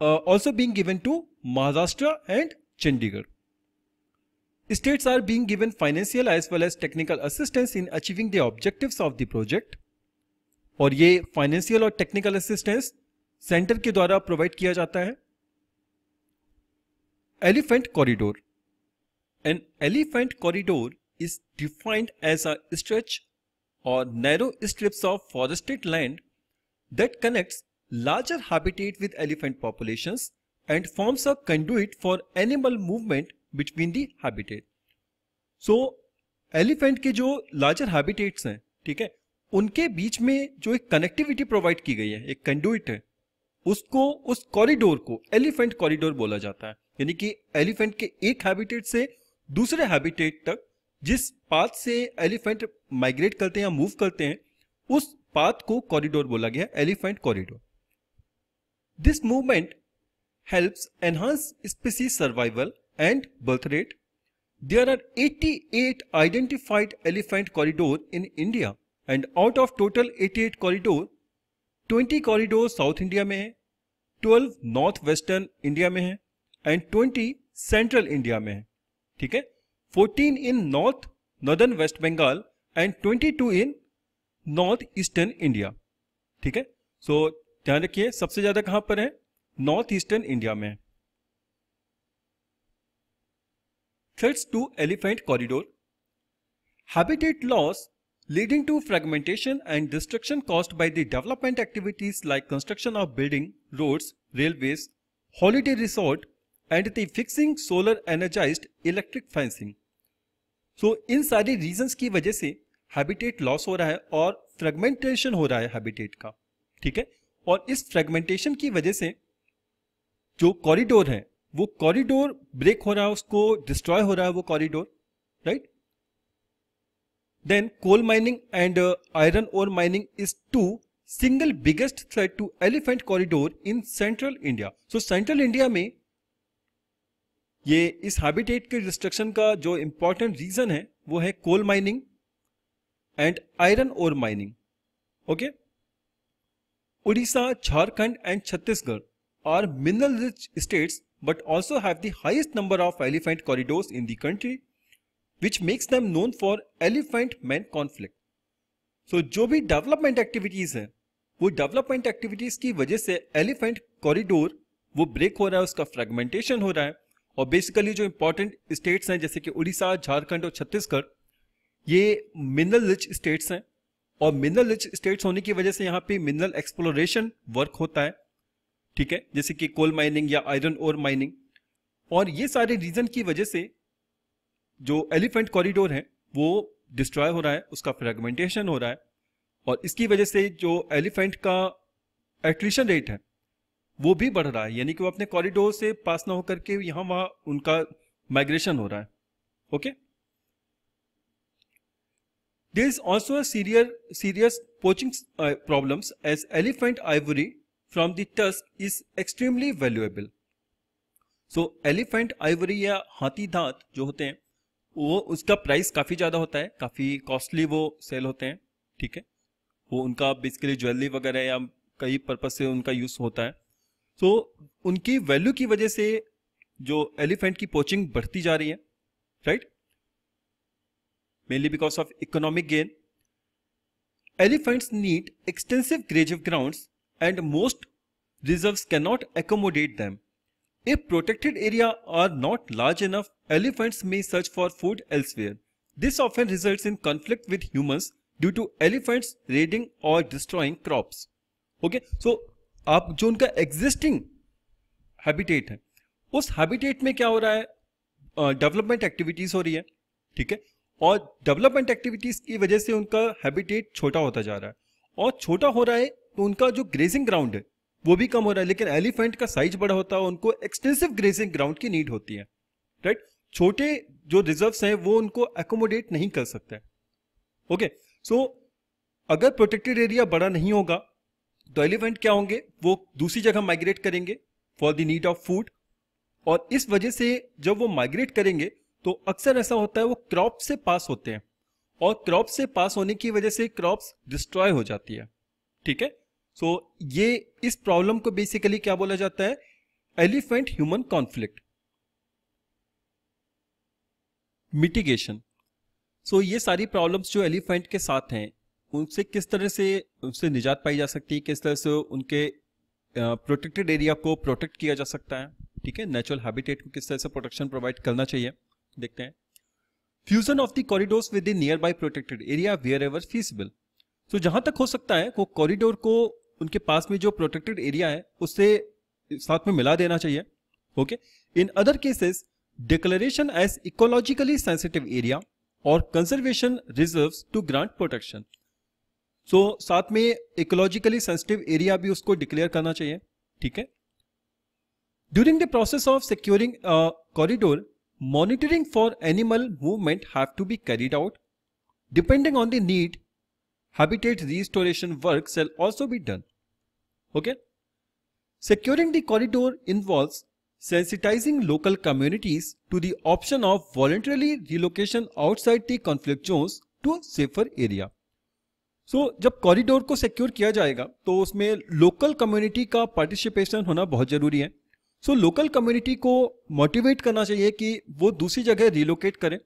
also being given to Maharashtra and Chandigarh. States are being given financial as well as technical assistance in achieving the objectives of the project. और ये फाइनेंशियल और टेक्निकल असिस्टेंस सेंटर के द्वारा प्रोवाइड किया जाता है। Elephant corridor, an elephant corridor is defined as a stretch or narrow strips of forested land that connects larger habitat with elephant populations and forms a conduit for animal movement between the habitat. So elephant के जो लार्जर हैबिटेट्स हैं, ठीक है, उनके बीच में जो एक कनेक्टिविटी प्रोवाइड की गई है, एक कंडुइट है, उसको, उस कॉरिडोर को एलिफेंट कॉरिडोर बोला जाता है। यानी कि एलिफेंट के एक हैबिटेट से दूसरे हैबिटेट तक जिस पाथ से एलिफेंट माइग्रेट करते हैं या मूव करते हैं, उस पाथ को कॉरिडोर बोला गया है, elephant corridor. This movement helps enhance species survival and birth rate. There are 88 identified elephant corridor in India and out of total 88 corridor 20 corridor South India में है, 12 नॉर्थ वेस्टर्न इंडिया में है एंड 20 सेंट्रल इंडिया में है, ठीक है, 14 in northern West Bengal and 22 in north eastern India, ठीक है। सो ध्यान रखिए सबसे ज्यादा कहां पर है, नॉर्थ ईस्टर्न इंडिया में है। Threats to elephant corridor. Habitat loss leading to fragmentation and destruction caused by the development activities like construction of building, roads, railways, holiday resort and the fixing solar energized electric fencing. So इन सारी reasons की वजह से habitat loss हो रहा है और fragmentation हो रहा है habitat का, ठीक है। और इस fragmentation की वजह से जो कॉरिडोर है वो कॉरिडोर ब्रेक हो रहा है, उसको डिस्ट्रॉय हो रहा है वो corridor, right. Then coal mining and iron ore mining is two single biggest threat to elephant corridor in central India. So central India में ये इस habitat के destruction का जो important reason है वो है coal mining and iron ore mining. Okay? Odisha, Jharkhand and Chhattisgarh are mineral rich states but also have the highest number of elephant corridors in the country, which makes them known for elephant man conflict. So जो भी डेवलपमेंट एक्टिविटीज हैं वो डेवलपमेंट एक्टिविटीज की वजह से एलिफेंट कॉरिडोर वो ब्रेक हो रहा है, उसका फ्रेगमेंटेशन हो रहा है। और बेसिकली जो इंपॉर्टेंट स्टेट्स हैं जैसे कि उड़ीसा, झारखंड और छत्तीसगढ़, ये मिनरल रिच स्टेट्स हैं और मिनरल रिच स्टेट्स होने की वजह से यहाँ पे मिनरल एक्सप्लोरेशन वर्क होता है, ठीक है, जैसे कि कोल माइनिंग या आयरन ओर माइनिंग। और ये सारे रीजन की वजह से जो एलिफेंट कॉरिडोर है वो डिस्ट्रॉय हो रहा है, उसका फ्रेगमेंटेशन हो रहा है और इसकी वजह से जो एलिफेंट का एट्रिशन रेट है वो भी बढ़ रहा है, यानी कि वो अपने कॉरिडोर से पास ना होकर के यहां वहां उनका माइग्रेशन हो रहा है। Okay, there is also serious poaching problems as elephant ivory from the tusk is extremely valuable. So elephant ivory या हाथी दांत जो होते हैं वो उसका प्राइस काफी ज्यादा होता है, काफी कॉस्टली वो सेल होते हैं, ठीक है। वो उनका बेसिकली ज्वेलरी वगैरह या कई पर्पज से उनका यूज होता है। सो उनकी वैल्यू की वजह से जो एलिफेंट की पोचिंग बढ़ती जा रही है, right, mainly because of economic gain. Elephants need extensive grazing grounds and most reserves can not accommodate them. If protected areas are not large enough, elephants may search for food elsewhere. This often results in conflict with humans due to elephants raiding or destroying crops. Okay, so आप जो उनका existing habitat है, उस habitat में क्या हो रहा है, डेवलपमेंट एक्टिविटीज हो रही है, ठीक है, और डेवलपमेंट एक्टिविटीज की वजह से उनका हैबिटेट छोटा होता जा रहा है और छोटा हो रहा है तो उनका जो ग्रेजिंग ग्राउंड है वो भी कम हो रहा है। लेकिन एलिफेंट का साइज बड़ा होता है, उनको एक्सटेंसिव ग्रेजिंग ग्राउंड की नीड होती है, राइट। छोटे जो रिजर्व्स हैं वो उनको एकोमोडेट नहीं कर सकते। ओके, सो अगर प्रोटेक्टेड एरिया बड़ा नहीं होगा तो एलिफेंट क्या होंगे, वो दूसरी जगह माइग्रेट करेंगे for the need of food. और इस वजह से जब वो माइग्रेट करेंगे तो अक्सर ऐसा होता है वो क्रॉप से पास होते हैं और क्रॉप से पास होने की वजह से क्रॉप्स डिस्ट्रॉय हो जाती है, ठीक है। सो ये इस प्रॉब्लम को बेसिकली क्या बोला जाता है, एलिफेंट ह्यूमन कॉन्फ्लिक्ट। मिटिगेशन। सो ये सारी प्रॉब्लम्स जो एलिफेंट के साथ हैं उनसे किस तरह से उनसे निजात पाई जा सकती है, किस तरह से उनके प्रोटेक्टेड एरिया को प्रोटेक्ट किया जा सकता है, ठीक है, नेचुरल हैबिटेट को किस तरह से प्रोटेक्शन प्रोवाइड करना चाहिए, देखते हैं। Fusion of the corridors with the nearby protected area wherever feasible. So जहां तक हो सकता है वो कॉरिडोर को उनके पास में जो प्रोटेक्टेड एरिया है उससे साथ में मिला देना चाहिए। Okay, in other cases declaration as ecologically sensitive area और conservation reserves to grant protection. So साथ में ecologically sensitive area भी उसको declare करना चाहिए, ठीक है. During the process of securing a corridor, monitoring for animal movement have to be carried out. Depending on the need, habitat restoration work shall also be done. Okay. Securing the corridor involves sensitizing local communities to the option of voluntarily relocation outside the conflict zones to a safer area. So, जब कॉरिडोर को सिक्योर किया जाएगा तो उसमें लोकल कम्युनिटी का पार्टिसिपेशन होना बहुत जरूरी है. सो लोकल कम्युनिटी को मोटिवेट करना चाहिए कि वो दूसरी जगह रिलोकेट करें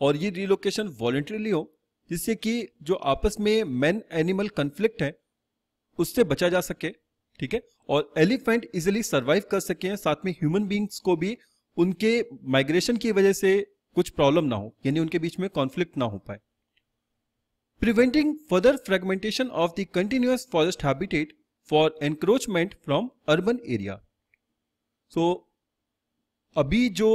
और ये रिलोकेशन वॉलंटरीली हो, जिससे कि जो आपस में मैन एनिमल कन्फ्लिक्ट है उससे बचा जा सके, ठीक है, और एलिफेंट इजिली सर्वाइव कर सके, साथ में ह्यूमन बींग्स को भी उनके माइग्रेशन की वजह से कुछ प्रॉब्लम ना हो, यानी उनके बीच में कॉन्फ्लिक्ट ना हो पाए. Preventing further fragmentation of the continuous forest habitat for encroachment from urban area. So अभी जो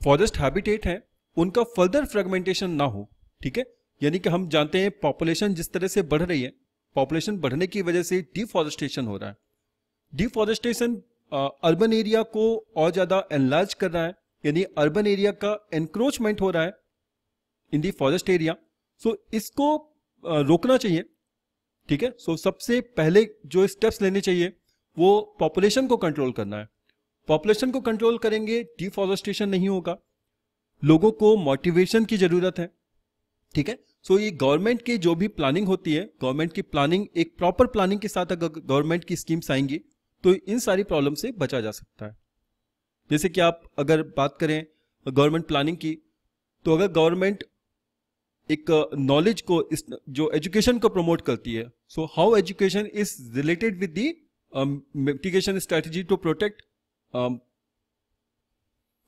फॉरेस्ट हैबिटेट है उनका फर्दर फ्रेगमेंटेशन ना हो, ठीक है, यानी कि हम जानते हैं पॉपुलेशन जिस तरह से बढ़ रही है, पॉपुलेशन बढ़ने की वजह से डिफॉरेस्टेशन हो रहा है. डिफॉरेस्टेशन अर्बन एरिया को और ज्यादा एनलार्ज कर रहा है, यानी अर्बन एरिया का एनक्रोचमेंट हो रहा है इन दी फॉरेस्ट एरिया. सो इसको रोकना चाहिए, ठीक है. सो सबसे पहले जो स्टेप्स लेने चाहिए वो पॉपुलेशन को कंट्रोल करना है. पॉपुलेशन को कंट्रोल करेंगे, डिफॉरेस्टेशन नहीं होगा. लोगों को मोटिवेशन की जरूरत है, ठीक है. सो ये गवर्नमेंट की जो भी प्लानिंग होती है, गवर्नमेंट की प्लानिंग एक प्रॉपर प्लानिंग के साथ अगर गवर्नमेंट की स्कीम्स आएंगी तो इन सारी प्रॉब्लम से बचा जा सकता है. जैसे कि आप अगर बात करें गवर्नमेंट प्लानिंग की, तो अगर गवर्नमेंट एक नॉलेज को, जो एजुकेशन को प्रमोट करती है, so how education is related with the mitigation strategy to protect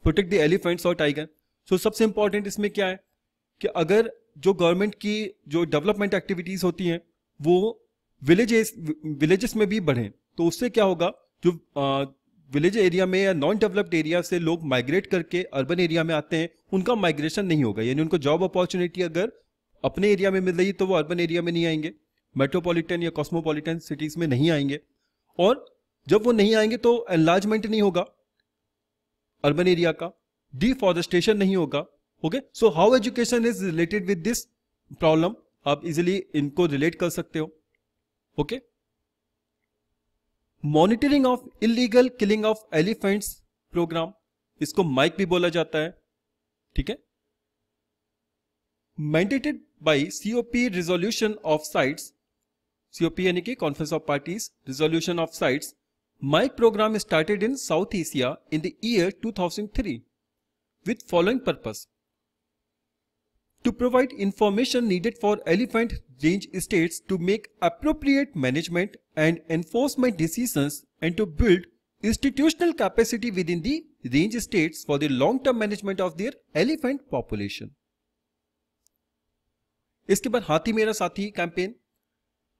the elephants और टाइगर. सो सबसे इंपॉर्टेंट इसमें क्या है कि अगर जो गवर्नमेंट की जो डेवलपमेंट एक्टिविटीज होती हैं वो विलेजेस में भी बढ़े, तो उससे क्या होगा, जो विलेज एरिया में या नॉन डेवलप्ड एरिया से लोग माइग्रेट करके अर्बन एरिया में आते हैं, उनका माइग्रेशन नहीं होगा, यानी उनको जॉब अपॉर्चुनिटी अगर अपने एरिया में मिल रही तो वो अर्बन एरिया में नहीं आएंगे, मेट्रोपॉलिटन या कॉस्मोपॉलिटन सिटीज में नहीं आएंगे. और जब वो नहीं आएंगे तो एनलार्जमेंट नहीं होगा अर्बन एरिया का, डिफॉरेस्टेशन नहीं होगा. Okay, so how education is related with this problem, आप इजिली इनको रिलेट कर सकते हो. Okay, monitoring of illegal killing of elephants programme, इसको माइक भी बोला जाता है, ठीक है. Mandated by COP resolution of CITES, COP यानी कि conference of parties resolution of CITES. MIKE programme started in South Asia in the year 2003 with following purpose: to provide information needed for elephant range states to make appropriate management and enforcement decisions and to build institutional capacity within the range states for the long-term management of their elephant population. इसके बाद हाथी मेरा साथी कैंपेन.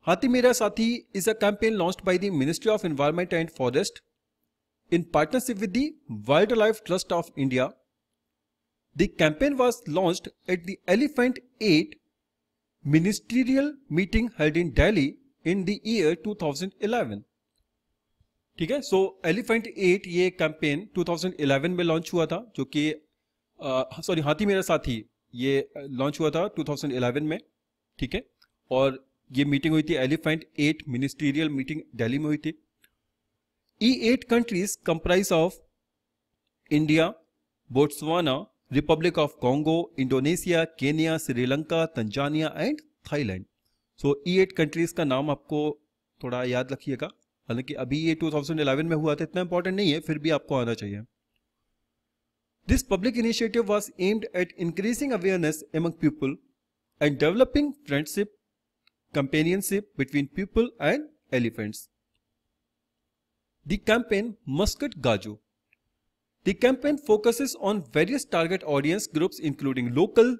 हाथी मेरा साथी is a campaign launched by the Ministry of Environment and Forest in partnership with the Wildlife Trust of India. The campaign was launched at the Elephant 8 ministerial meeting held in Delhi in the year 2011. ठीक है, सो एलिफेंट 8 ये कैंपेन 2011 में लॉन्च हुआ था, जो कि सॉरी हाथी मेरा साथी ये लॉन्च हुआ था 2011 में, ठीक है. और ये मीटिंग हुई थी एलिफेंट 8 मिनिस्ट्रियल मीटिंग दिल्ली में हुई थी. E8 countries comprise of India, Botswana, Republic of Congo, Indonesia, Kenya, Sri Lanka, Tanzania and Thailand. So E8 countries का नाम आपको थोड़ा याद रखिएगा, हालांकि अभी ये 2011 में हुआ था, इतना इंपॉर्टेंट नहीं है, फिर भी आपको आना चाहिए. This public initiative was aimed at increasing awareness among people and developing friendship, companionship between people and elephants. The campaign Muscat Gaju. The campaign focuses on various target audience groups including local,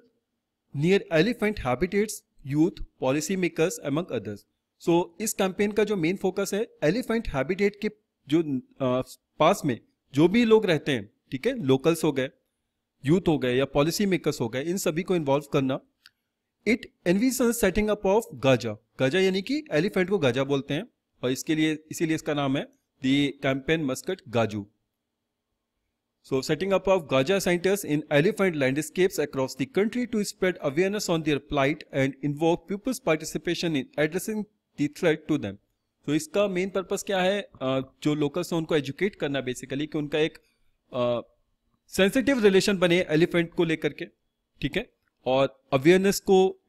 near elephant habitats, youth, policy makers among others. So इस कैंपेन का जो मेन फोकस है एलिफेंट हैबिटेट के जो पास में जो भी लोग रहते हैं, ठीक है, लोकल्स हो गए, यूथ हो गए या पॉलिसी मेकर्स हो गए, इन सभी को इन्वॉल्व करना। It envisions setting up of Gaja, Gaja यानी कि एलिफेंट को गाजा बोलते हैं और इसके लिए इसीलिए इसका नाम है the campaign mascot Gaju. So setting up of Gaja centers in elephant landscapes across the country to spread awareness on their plight and invoke people's participation in addressing the threat to them. तो इसका मेन पर्पस क्या है, जो लोकल्स हैं उनको एजुकेट करना बेसिकली, कि उनका एक सेंसिटिव रिलेशन बने एलिफेंट को लेकर के, ठीक है, और अवेयरनेस को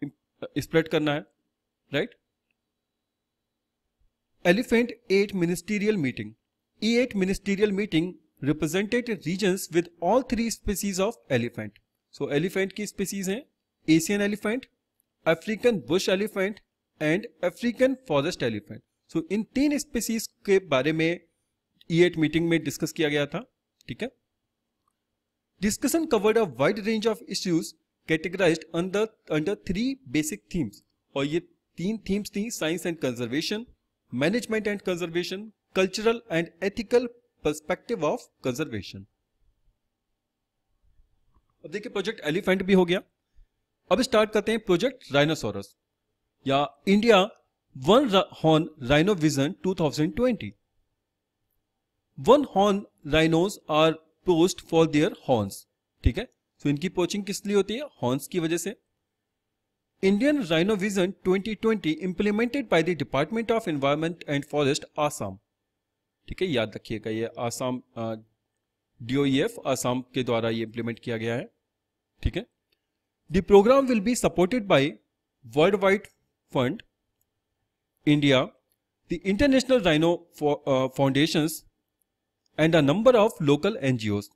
स्प्रेड करना है, right. Elephant 8 ministerial meeting, E8 ministerial meeting represented regions with all 3 species of elephant. So elephant की species हैं Asian elephant, African bush elephant and African forest elephant. So in 3 species के बारे में E8 मीटिंग में डिस्कस किया गया था, ठीक है। Discussion covered a wide range of issues categorized under 3 basic themes. और ये 3 themes थी, science and conservation, management and conservation, cultural and ethical perspective of conservation. अब देखिए प्रोजेक्ट एलिफेंट भी हो गया। अब स्टार्ट करते हैं प्रोजेक्ट राइनोसोरस या India one horn rhino vision 2020। One horn rhinos R post for their horns, ठीक है। तो इनकी पोचिंग किस लिए होती है, हॉर्न्स की वजह से। Indian rhino vision 2020 implemented by the department of environment and forest Assam, ठीक है, याद रखिएगा ये आसाम DOEF आसाम के द्वारा ये इंप्लीमेंट किया गया है, ठीक है। The programme will be supported by World Wide Fund, India, the international rhino foundations and a number of local NGOs.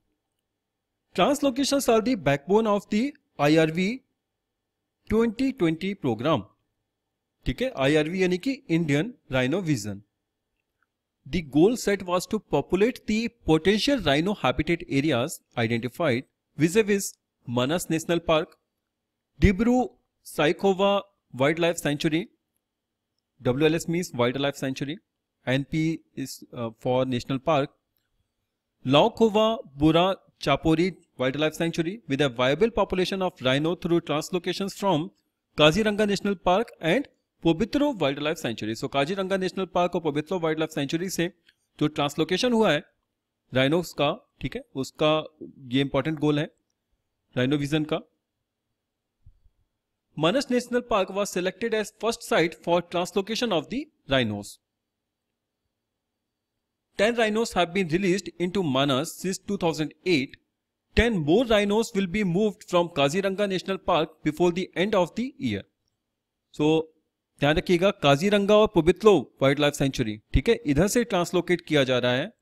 Translocations are the backbone of the IRV 2020 programme, ठीक है। IRV यानी कि Indian rhino vision. The goal set was to populate the potential rhino habitat areas identified vis-a-vis Manas National Park, Dibru-Saikhowa Wildlife Sanctuary, WLS means Wildlife Sanctuary, NP is for National Park, Laokhova-Bura-Chapori Wildlife Sanctuary with a viable population of rhino through translocations from Kaziranga National Park and Pobitora wild life sanctuary. So Kaziranga national park और पोबित्रो वाइल्ड लाइफ सेंचुरी से जो ट्रांसलोकेशन हुआ है राइनोस का, ठीक है, उसका ये इंपॉर्टेंट गोल है राइनो विजन का। Manas national park was selected as first site for translocation of the rhinos. 10 rhinos have been released into Manas since 2008. 10 more rhinos will be moved from Kaziranga National Park before the end of the year. So ध्यान रखिएगा, काजीरंगा और पोबित्रो वाइल्ड लाइफ सेंचुरी, ठीक है, इधर से ट्रांसलोकेट किया जा रहा है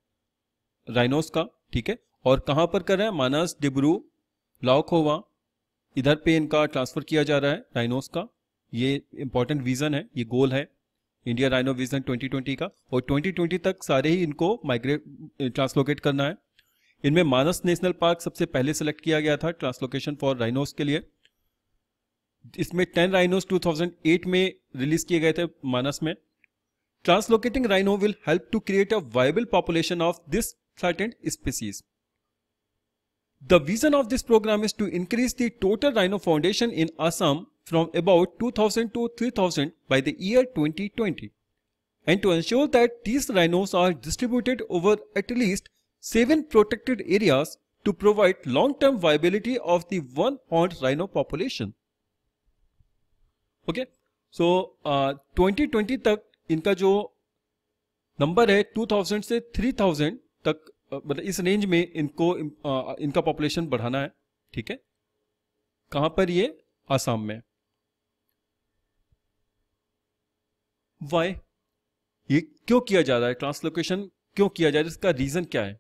राइनोस का, ठीक है। और कहां पर कर रहे हैं, मानस, डिब्रू, लाओखोवा, इधर पे इनका ट्रांसफर किया जा रहा है राइनोस का। ये इंपॉर्टेंट विजन है, ये गोल है इंडिया राइनो विजन 2020 का, और 2020 तक सारे ही इनको माइग्रेट ट्रांसलोकेट करना है। इनमें मानस नेशनल पार्क सबसे पहले सेलेक्ट किया गया था ट्रांसलोकेशन फॉर राइनोस के लिए। इसमें 10 राइनोस 2008 में रिलीज किए गए थे मानस में। Translocating rhino will help to create a viable population of this threatened species. The vision of this programme is to increase the total rhino foundation in Assam from about 2000 to 3000 by the year 2020, and to ensure that these rhinos are distributed over at least 7 protected areas to provide long-term viability of the one-horned rhino population. Okay, so 2020 तक इनका जो नंबर है 2000 से 3000 तक, मतलब इस रेंज में इनको इनका पॉपुलेशन बढ़ाना है, ठीक है। कहां पर, ये आसाम में। वाई, ये क्यों किया जा रहा है, ट्रांसलोकेशन क्यों किया जा रहा है, इसका रीजन क्या है।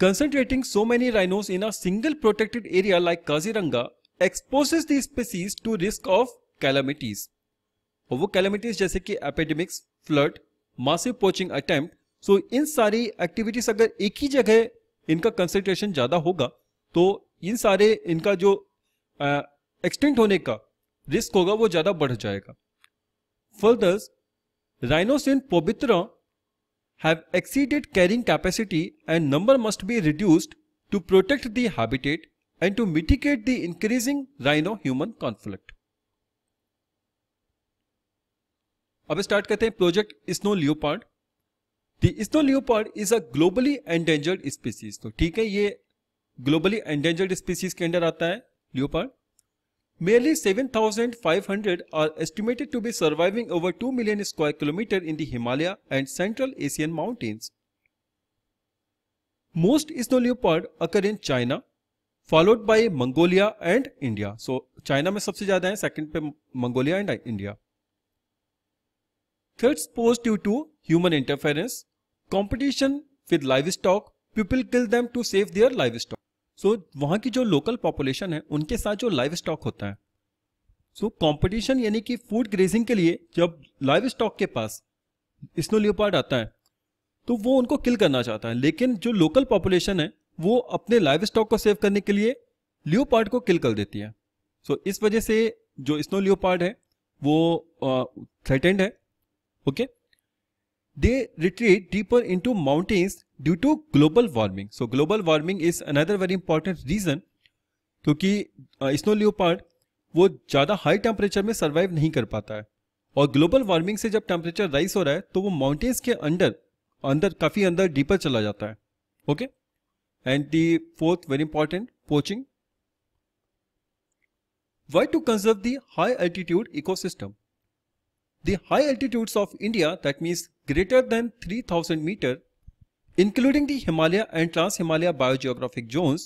Concentrating so many rhinos in a single protected area like Kaziranga exposes the species to risk of calamities, और वो कैलामिटीज जैसे कि epidemics, flood, massive poaching attempt. So इन सारी एक्टिविटीज अगर एक ही जगह इनका कंसंट्रेशन ज्यादा होगा तो इन सारे इनका जो एक्सटिंक्ट होने का रिस्क होगा वो ज्यादा बढ़ जाएगा। Further, rhinos in Povitra have exceeded carrying capacity and number must be reduced to protect the habitat and to mitigate the increasing rhino-human conflict. अब स्टार्ट करते हैं project snow leopard. The snow leopard is a globally endangered species. तो ठीक है, ये ग्लोबली एंडेंजर्ड स्पीसीज के अंडर आता है leopard. Merely 7,500 are estimated to be surviving over 2 million square kilometer in the Himalaya and Central Asian mountains. Most snow leopard occur in China, followed by Mongolia and India. So China में सबसे ज्यादा है, सेकंड पे Mongolia and India. Threats posed due to human interference, competition with livestock, people kill them to save their livestock. So वहाँ की जो लोकल पॉपुलेशन है उनके साथ जो लाइव स्टॉक होता है, सो कंपटीशन यानी कि फूड ग्रेजिंग के लिए जब लाइव स्टॉक के पास स्नो लियोपार्ड आता है तो वो उनको किल करना चाहता है, लेकिन जो लोकल पॉपुलेशन है वो अपने लाइव स्टॉक को सेव करने के लिए लियोपार्ड को किल कर देती है। सो इस वजह से जो स्नो लियोपार्ड है वो थ्रेटेंड है। Okay, they retreat deeper into mountains due to global warming. So global warming is another very important reason, क्योंकि स्नो लियोपार्ड वो ज़्यादा हाई टेम्परेचर में सर्वाइव नहीं कर पाता है, और ग्लोबल वार्मिंग से जब टेम्परेचर राइज हो रहा है तो वो माउंटेन्स के अंदर काफ़ी अंदर डीपर चला जाता है। Okay, and the fourth very important, poaching. Why to conserve the high altitude ecosystem? The high altitudes of India, that means greater than 3,000 meter, including the Himalaya and Trans-Himalaya biogeographic zones,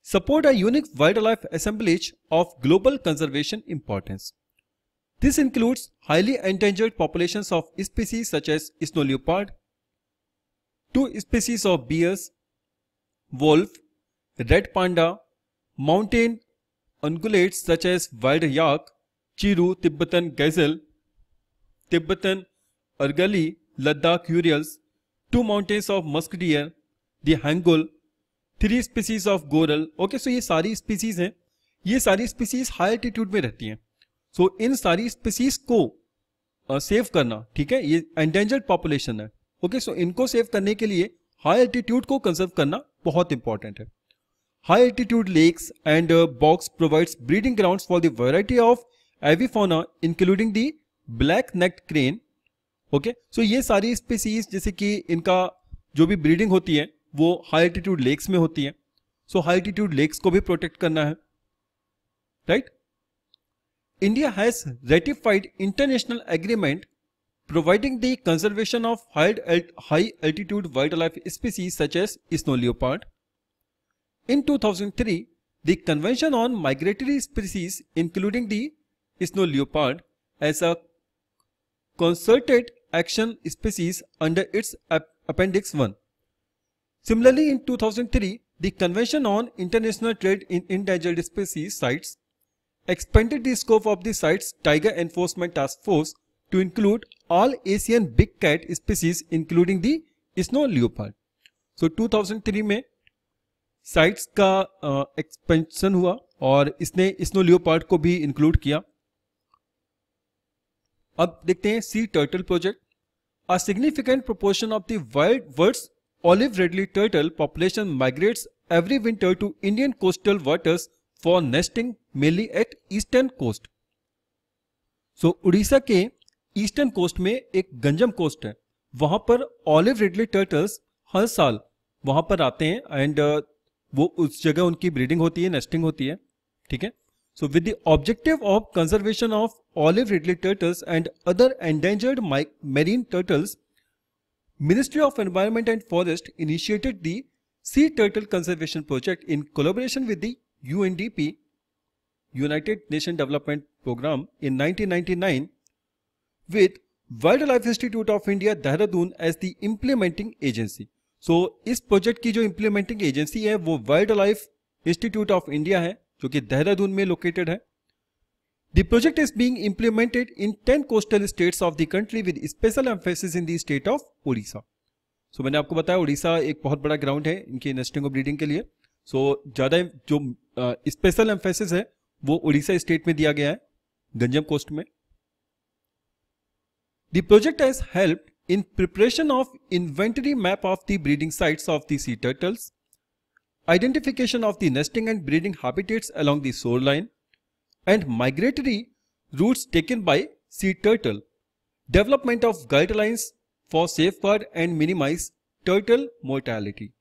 support a unique wildlife assemblage of global conservation importance. This includes highly endangered populations of species such as snow leopard, 2 species of bears, wolf, red panda, mountain ungulates such as wild yak, chiru, Tibetan gazelle, Tibetan argali, Ladakh urials, 2 mountains of musk deer, the hangul, 3 species of goral. Okay, so ये सारी स्पीसीज हैं, ये सारी स्पीसीज हाई एल्टीट्यूड में रहती हैं। सो इन सारी स्पीसीज को सेव करना, ठीक है, ये एंडेंजर्ड पॉपुलेशन है। ओके, सो इनको सेव करने के लिए हाई एल्टीट्यूड को कंजर्व करना बहुत इंपॉर्टेंट है। High altitude lakes and bogs provides breeding grounds for the variety of avifauna including the black necked crane. Okay, so ये सारी स्पीसीज जैसे कि इनका जो भी ब्रीडिंग होती है वो हाई एल्टीट्यूड लेक्स में होती है। सो हाई एल्टीट्यूड लेक्स को भी प्रोटेक्ट करना है, right. India has ratified international agreement providing the conservation of high altitude wild life species such as snow leopard. In 2003 the convention on migratory species including the snow leopard as a concerted action species under its Appendix 1. Similarly, in 2003, the Convention on International Trade in Endangered Species CITES expanded the scope of the CITES Tiger Enforcement Task Force to include all Asian big cat species including the snow leopard. So 2003 में CITES का एक्सपेंशन हुआ और इसने स्नो लियोपार्ड को भी इंक्लूड किया। अब देखते हैं sea turtle project. A significant proportion of the world's olive ridley turtle population migrates every winter to Indian coastal waters for nesting mainly at eastern coast. So Orissa के ईस्टर्न कोस्ट में एक गंजम कोस्ट है, वहां पर ऑलिव रेडली टर्टल्स हर साल वहां पर आते हैं एंड वो उस जगह उनकी ब्रीडिंग होती है, नेस्टिंग होती है, ठीक है। So with the objective of conservation of olive ridley turtles and other endangered marine turtles, Ministry of Environment and Forest initiated the Sea Turtle Conservation Project in collaboration with the UNDP, United Nations Development Program in 1999 with Wildlife Institute of India, Dehradun as the implementing agency. So इस प्रोजेक्ट की जो implementing agency है वो Wildlife Institute of India है, जो कि देहरादून में लोकेटेड है। The project is being implemented in 10 coastal states of the country with special emphasis in the state of Odisha. So मैंने आपको बताया उड़ीसा एक बहुत बड़ा ग्राउंड है इनकी नेस्टिंग और ब्रीडिंग के लिए। So ज़्यादा जो स्पेशल एम्फेसिस है वो उड़ीसा स्टेट में दिया गया है, गंजम कोस्ट में। The project has helped in preparation of inventory map of the breeding sites of the sea turtles, identification of the nesting and breeding habitats along the shoreline, and migratory routes taken by sea turtle, development of guidelines for safeguard and minimize turtle mortality.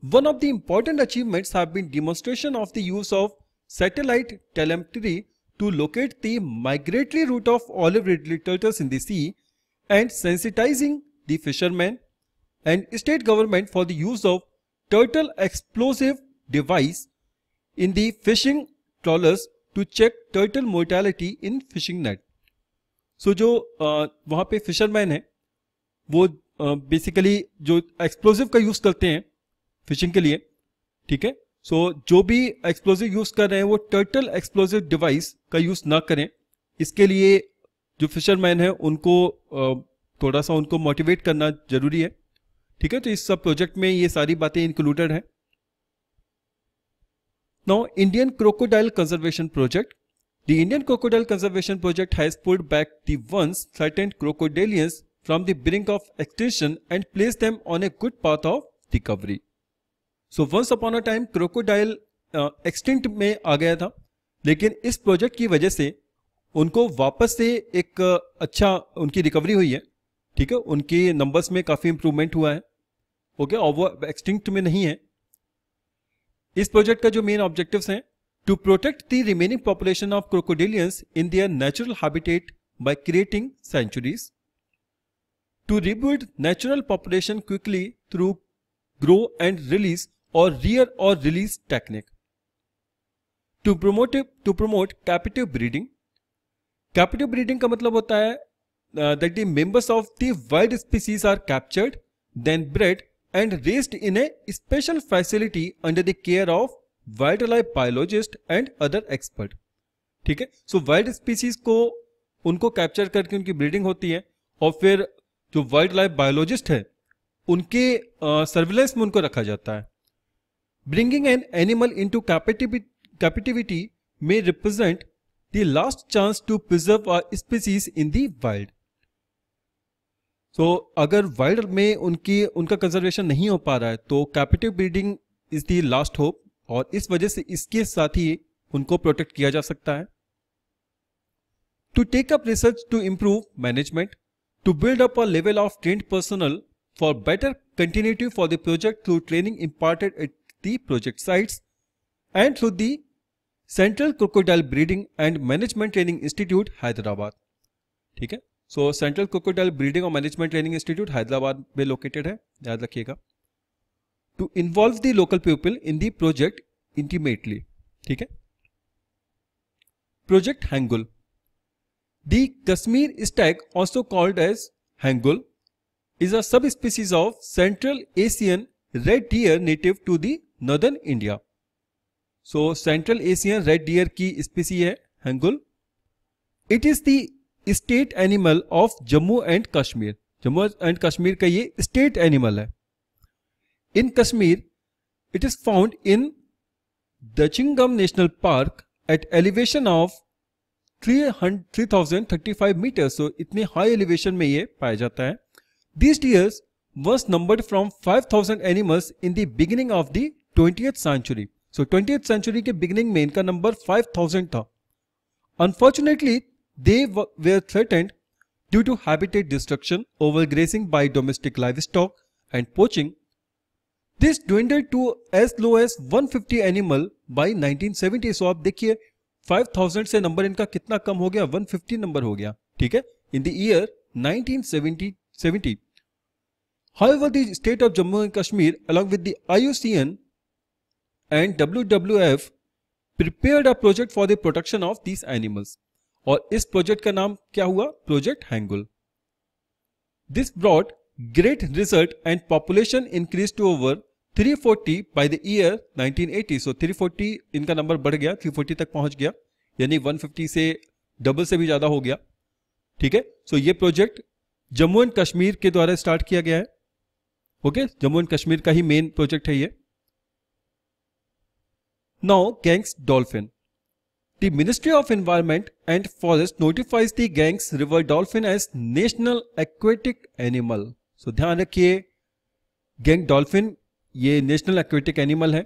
One of the important achievements have been demonstration of the use of satellite telemetry to locate the migratory route of olive ridley turtles in the sea and sensitizing the fishermen and state government for the use of turtle explosive device in the fishing trawlers to check turtle mortality in fishing net. So जो वहाँ पे फिशरमैन है वो बेसिकली जो एक्सप्लोसिव का यूज करते हैं फिशिंग के लिए, ठीक है. सो जो भी एक्सप्लोसिव यूज कर रहे हैं वो टर्टल एक्सप्लोसिव डिवाइस का यूज ना करें. इसके लिए जो फिशरमैन है उनको थोड़ा सा उनको मोटिवेट करना जरूरी है, ठीक है. तो इस सब प्रोजेक्ट में ये सारी बातें इंक्लूडेड हैं. Now Indian crocodile conservation project. The Indian Crocodile Conservation Project has pulled back the once threatened crocodilians from the brink of extinction and placed them on a good path of recovery. So once upon a time crocodile extinct में आ गया था, लेकिन इस प्रोजेक्ट की वजह से उनको वापस से एक अच्छा उनकी रिकवरी हुई है, ठीक है. उनके नंबर्स में काफ़ी इंप्रूवमेंट हुआ है, ओके, और वो एक्सटिंक्ट में नहीं है. इस प्रोजेक्ट का जो मेन ऑब्जेक्टिव्स हैं, to protect the remaining population of crocodilians in their natural habitat by creating sanctuaries, to rebuild natural population quickly through grow and release or rear or release technique, to promote captive breeding. Captive breeding का मतलब होता है that the members of the wild species are captured, then bred and raised in a special facility under the care of wild life biologist and other expert, ठीक है. सो वाइल्ड स्पीसीज को उनको कैप्चर करके उनकी ब्रीडिंग होती है और फिर जो वाइल्ड लाइफ बायोलॉजिस्ट है उनके सर्विलेंस में उनको रखा जाता है. Bringing an animal into captivity में represent the last chance to preserve a species in the wild. So अगर वाइल्ड में उनका कंजर्वेशन नहीं हो पा रहा है तो captive breeding is the last hope, और इस वजह से इसके साथ ही उनको प्रोटेक्ट किया जा सकता है. To take up research to improve management, to build up a level of trained personnel for better continuity for the project through training imparted at the project sites and through the central crocodile breeding and management training institute Hyderabad, ठीक है. सो सेंट्रल क्रोकोडाइल ब्रीडिंग और मैनेजमेंट ट्रेनिंग इंस्टीट्यूट हैदराबाद में लोकेटेड है, याद रखिएगा. To involve the local people in the project intimately, ठीक है. Project Hangul. The Kashmir stag, also called as Hangul, is a subspecies of Central Asian red deer native to the northern India. So Central Asian red deer की species है Hangul. It is the state animal of Jammu and Kashmir. Jammu and Kashmir का ये स्टेट एनिमल है. In Kashmir, it is found in Dachingam National Park at elevation of 3035 meters. So इतने high elevation में ये पाया जाता है. These deers was numbered from 5000 animals in the beginning of the 20th century. So 20th century के beginning में इनका number 5000 था. Unfortunately, they were threatened due to habitat destruction, overgrazing by domestic livestock and poaching. This dwindled to as low as 150 animal by 1970. So आप देखिए 5000 से नंबर इनका कितना कम हो गया, 150 नंबर हो गया, ठीक है, in the year 1970. However, the state of Jammu and Kashmir along with the IUCN and WWF prepared a project for the protection of these animals. और इस प्रोजेक्ट का नाम क्या हुआ? Project hangul. This brought great result and population increased to over 340 by the year 1980. So 340 इनका नंबर बढ़ गया, 340 तक पहुंच गया, यानी 150 से डबल से भी ज्यादा हो गया, ठीक है. सो ये प्रोजेक्ट जम्मू एंड कश्मीर के द्वारा स्टार्ट किया गया है, ओके. जम्मू एंड कश्मीर का ही मेन प्रोजेक्ट है ये. Now Ganges dolphin. The Ministry of Environment and Forest notifies the Ganges River dolphin as National Aquatic Animal. So ध्यान रखिए, गैंग डॉल्फिन ये नेशनल एक्वेटिक एनिमल है।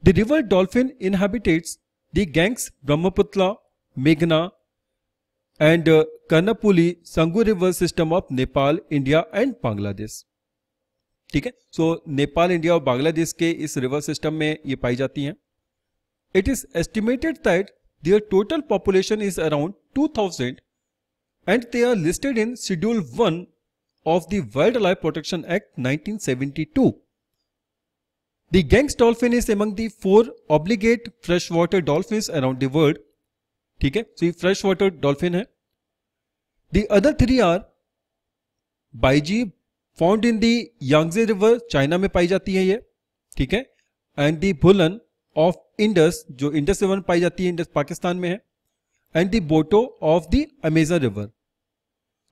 The river dolphin inhabits the Ganges, Brahmaputra, मेघना and Karnaphuli Sangu river system of Nepal, India and Bangladesh. ठीक है, सो नेपाल, इंडिया और बांग्लादेश के इस रिवर सिस्टम में ये पाई जाती हैं। It is estimated that their total population is around 2000 and they are listed in schedule 1 of the Wildlife Protection Act 1972. The Ganges dolphin is among the 4 obligate freshwater dolphins around the world. ठीक है, so ये freshwater dolphin है। The other 3 are बाइजी, found in the Yangtze River, China में पाई जाती है ये। ठीक है, and the Bulan of Indus, जो इंडस रिवर में पाई जाती है, इंडस पाकिस्तान में है, and the बोटो of the Amazon River।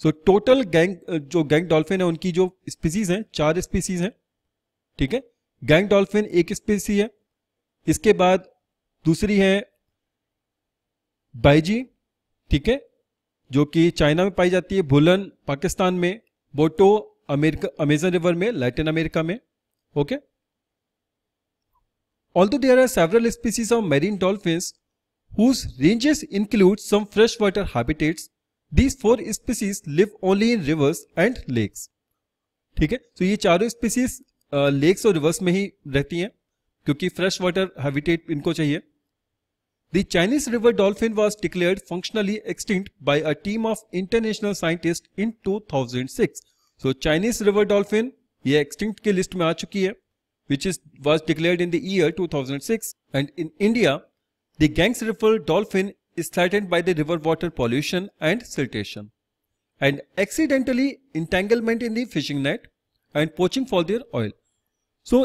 So total जो गैंग डॉल्फिन है उनकी जो स्पीसीज हैं 4 स्पीसीज हैं। ठीक है, गैंग डॉल्फिन एक स्पीसी है, इसके बाद दूसरी है बाइजी, ठीक है, जो कि चाइना में पाई जाती है, बुलन पाकिस्तान में, बोटो अमेरिका, अमेजन रिवर में, लैटिन अमेरिका में। Okay, although there are several species of marine dolphins whose ranges include some fresh water habitats. These 4 species live only in rivers and lakes. ठीक है, तो ये चारों स्पीसीज लेक्स और रिवर्स में ही रहती हैं क्योंकि फ्रेश वाटर हैबिटेट इनको चाहिए। The Chinese river dolphin was declared functionally extinct by a team of international scientists in 2006. So Chinese river dolphin ये extinct के लिस्ट में आ चुकी है, which was declared in the year 2006. And in India, the Ganges river dolphin is threatened by the river water pollution and siltation and accidentally entanglement in the fishing net and poaching for their oil. So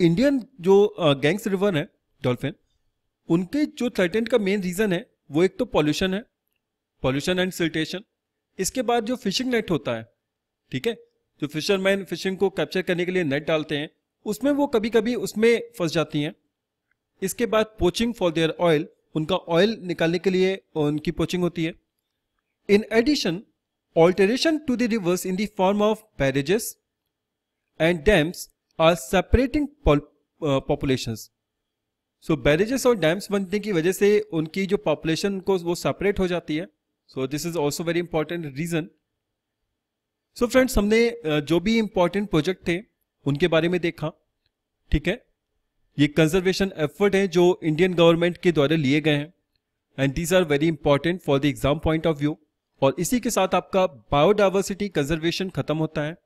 Indian जो गैंग्स रिवर है डॉल्फिन, उनके जो थ्रेटेंड का मेन रीजन है वो एक तो पॉल्यूशन है, पॉल्यूशन एंड सिल्टेशन। इसके बाद जो फिशिंग नेट होता है, ठीक है, जो फिशरमैन फिशिंग को कैप्चर करने के लिए नेट डालते हैं उसमें वो कभी कभी उसमें फंस जाती हैं। इसके बाद पोचिंग फॉर देयर ऑयल, उनका ऑयल निकालने के लिए उनकी पोचिंग होती है। In addition, alteration to the rivers in the form of barrages and dams are separating populations. So barrages और डैम्स बनने की वजह से उनकी जो पॉपुलेशन को वो सेपरेट हो जाती है। So this is also very important reason. So friends, हमने जो भी इंपॉर्टेंट प्रोजेक्ट थे उनके बारे में देखा। ठीक है, ये कंजर्वेशन एफर्ट है जो इंडियन गवर्नमेंट के द्वारा लिए गए हैं and these are very important for the exam point of view. और इसी के साथ आपका बायोडाइवर्सिटी कंजर्वेशन खत्म होता है।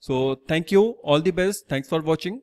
So thank you, all the best, thanks for watching.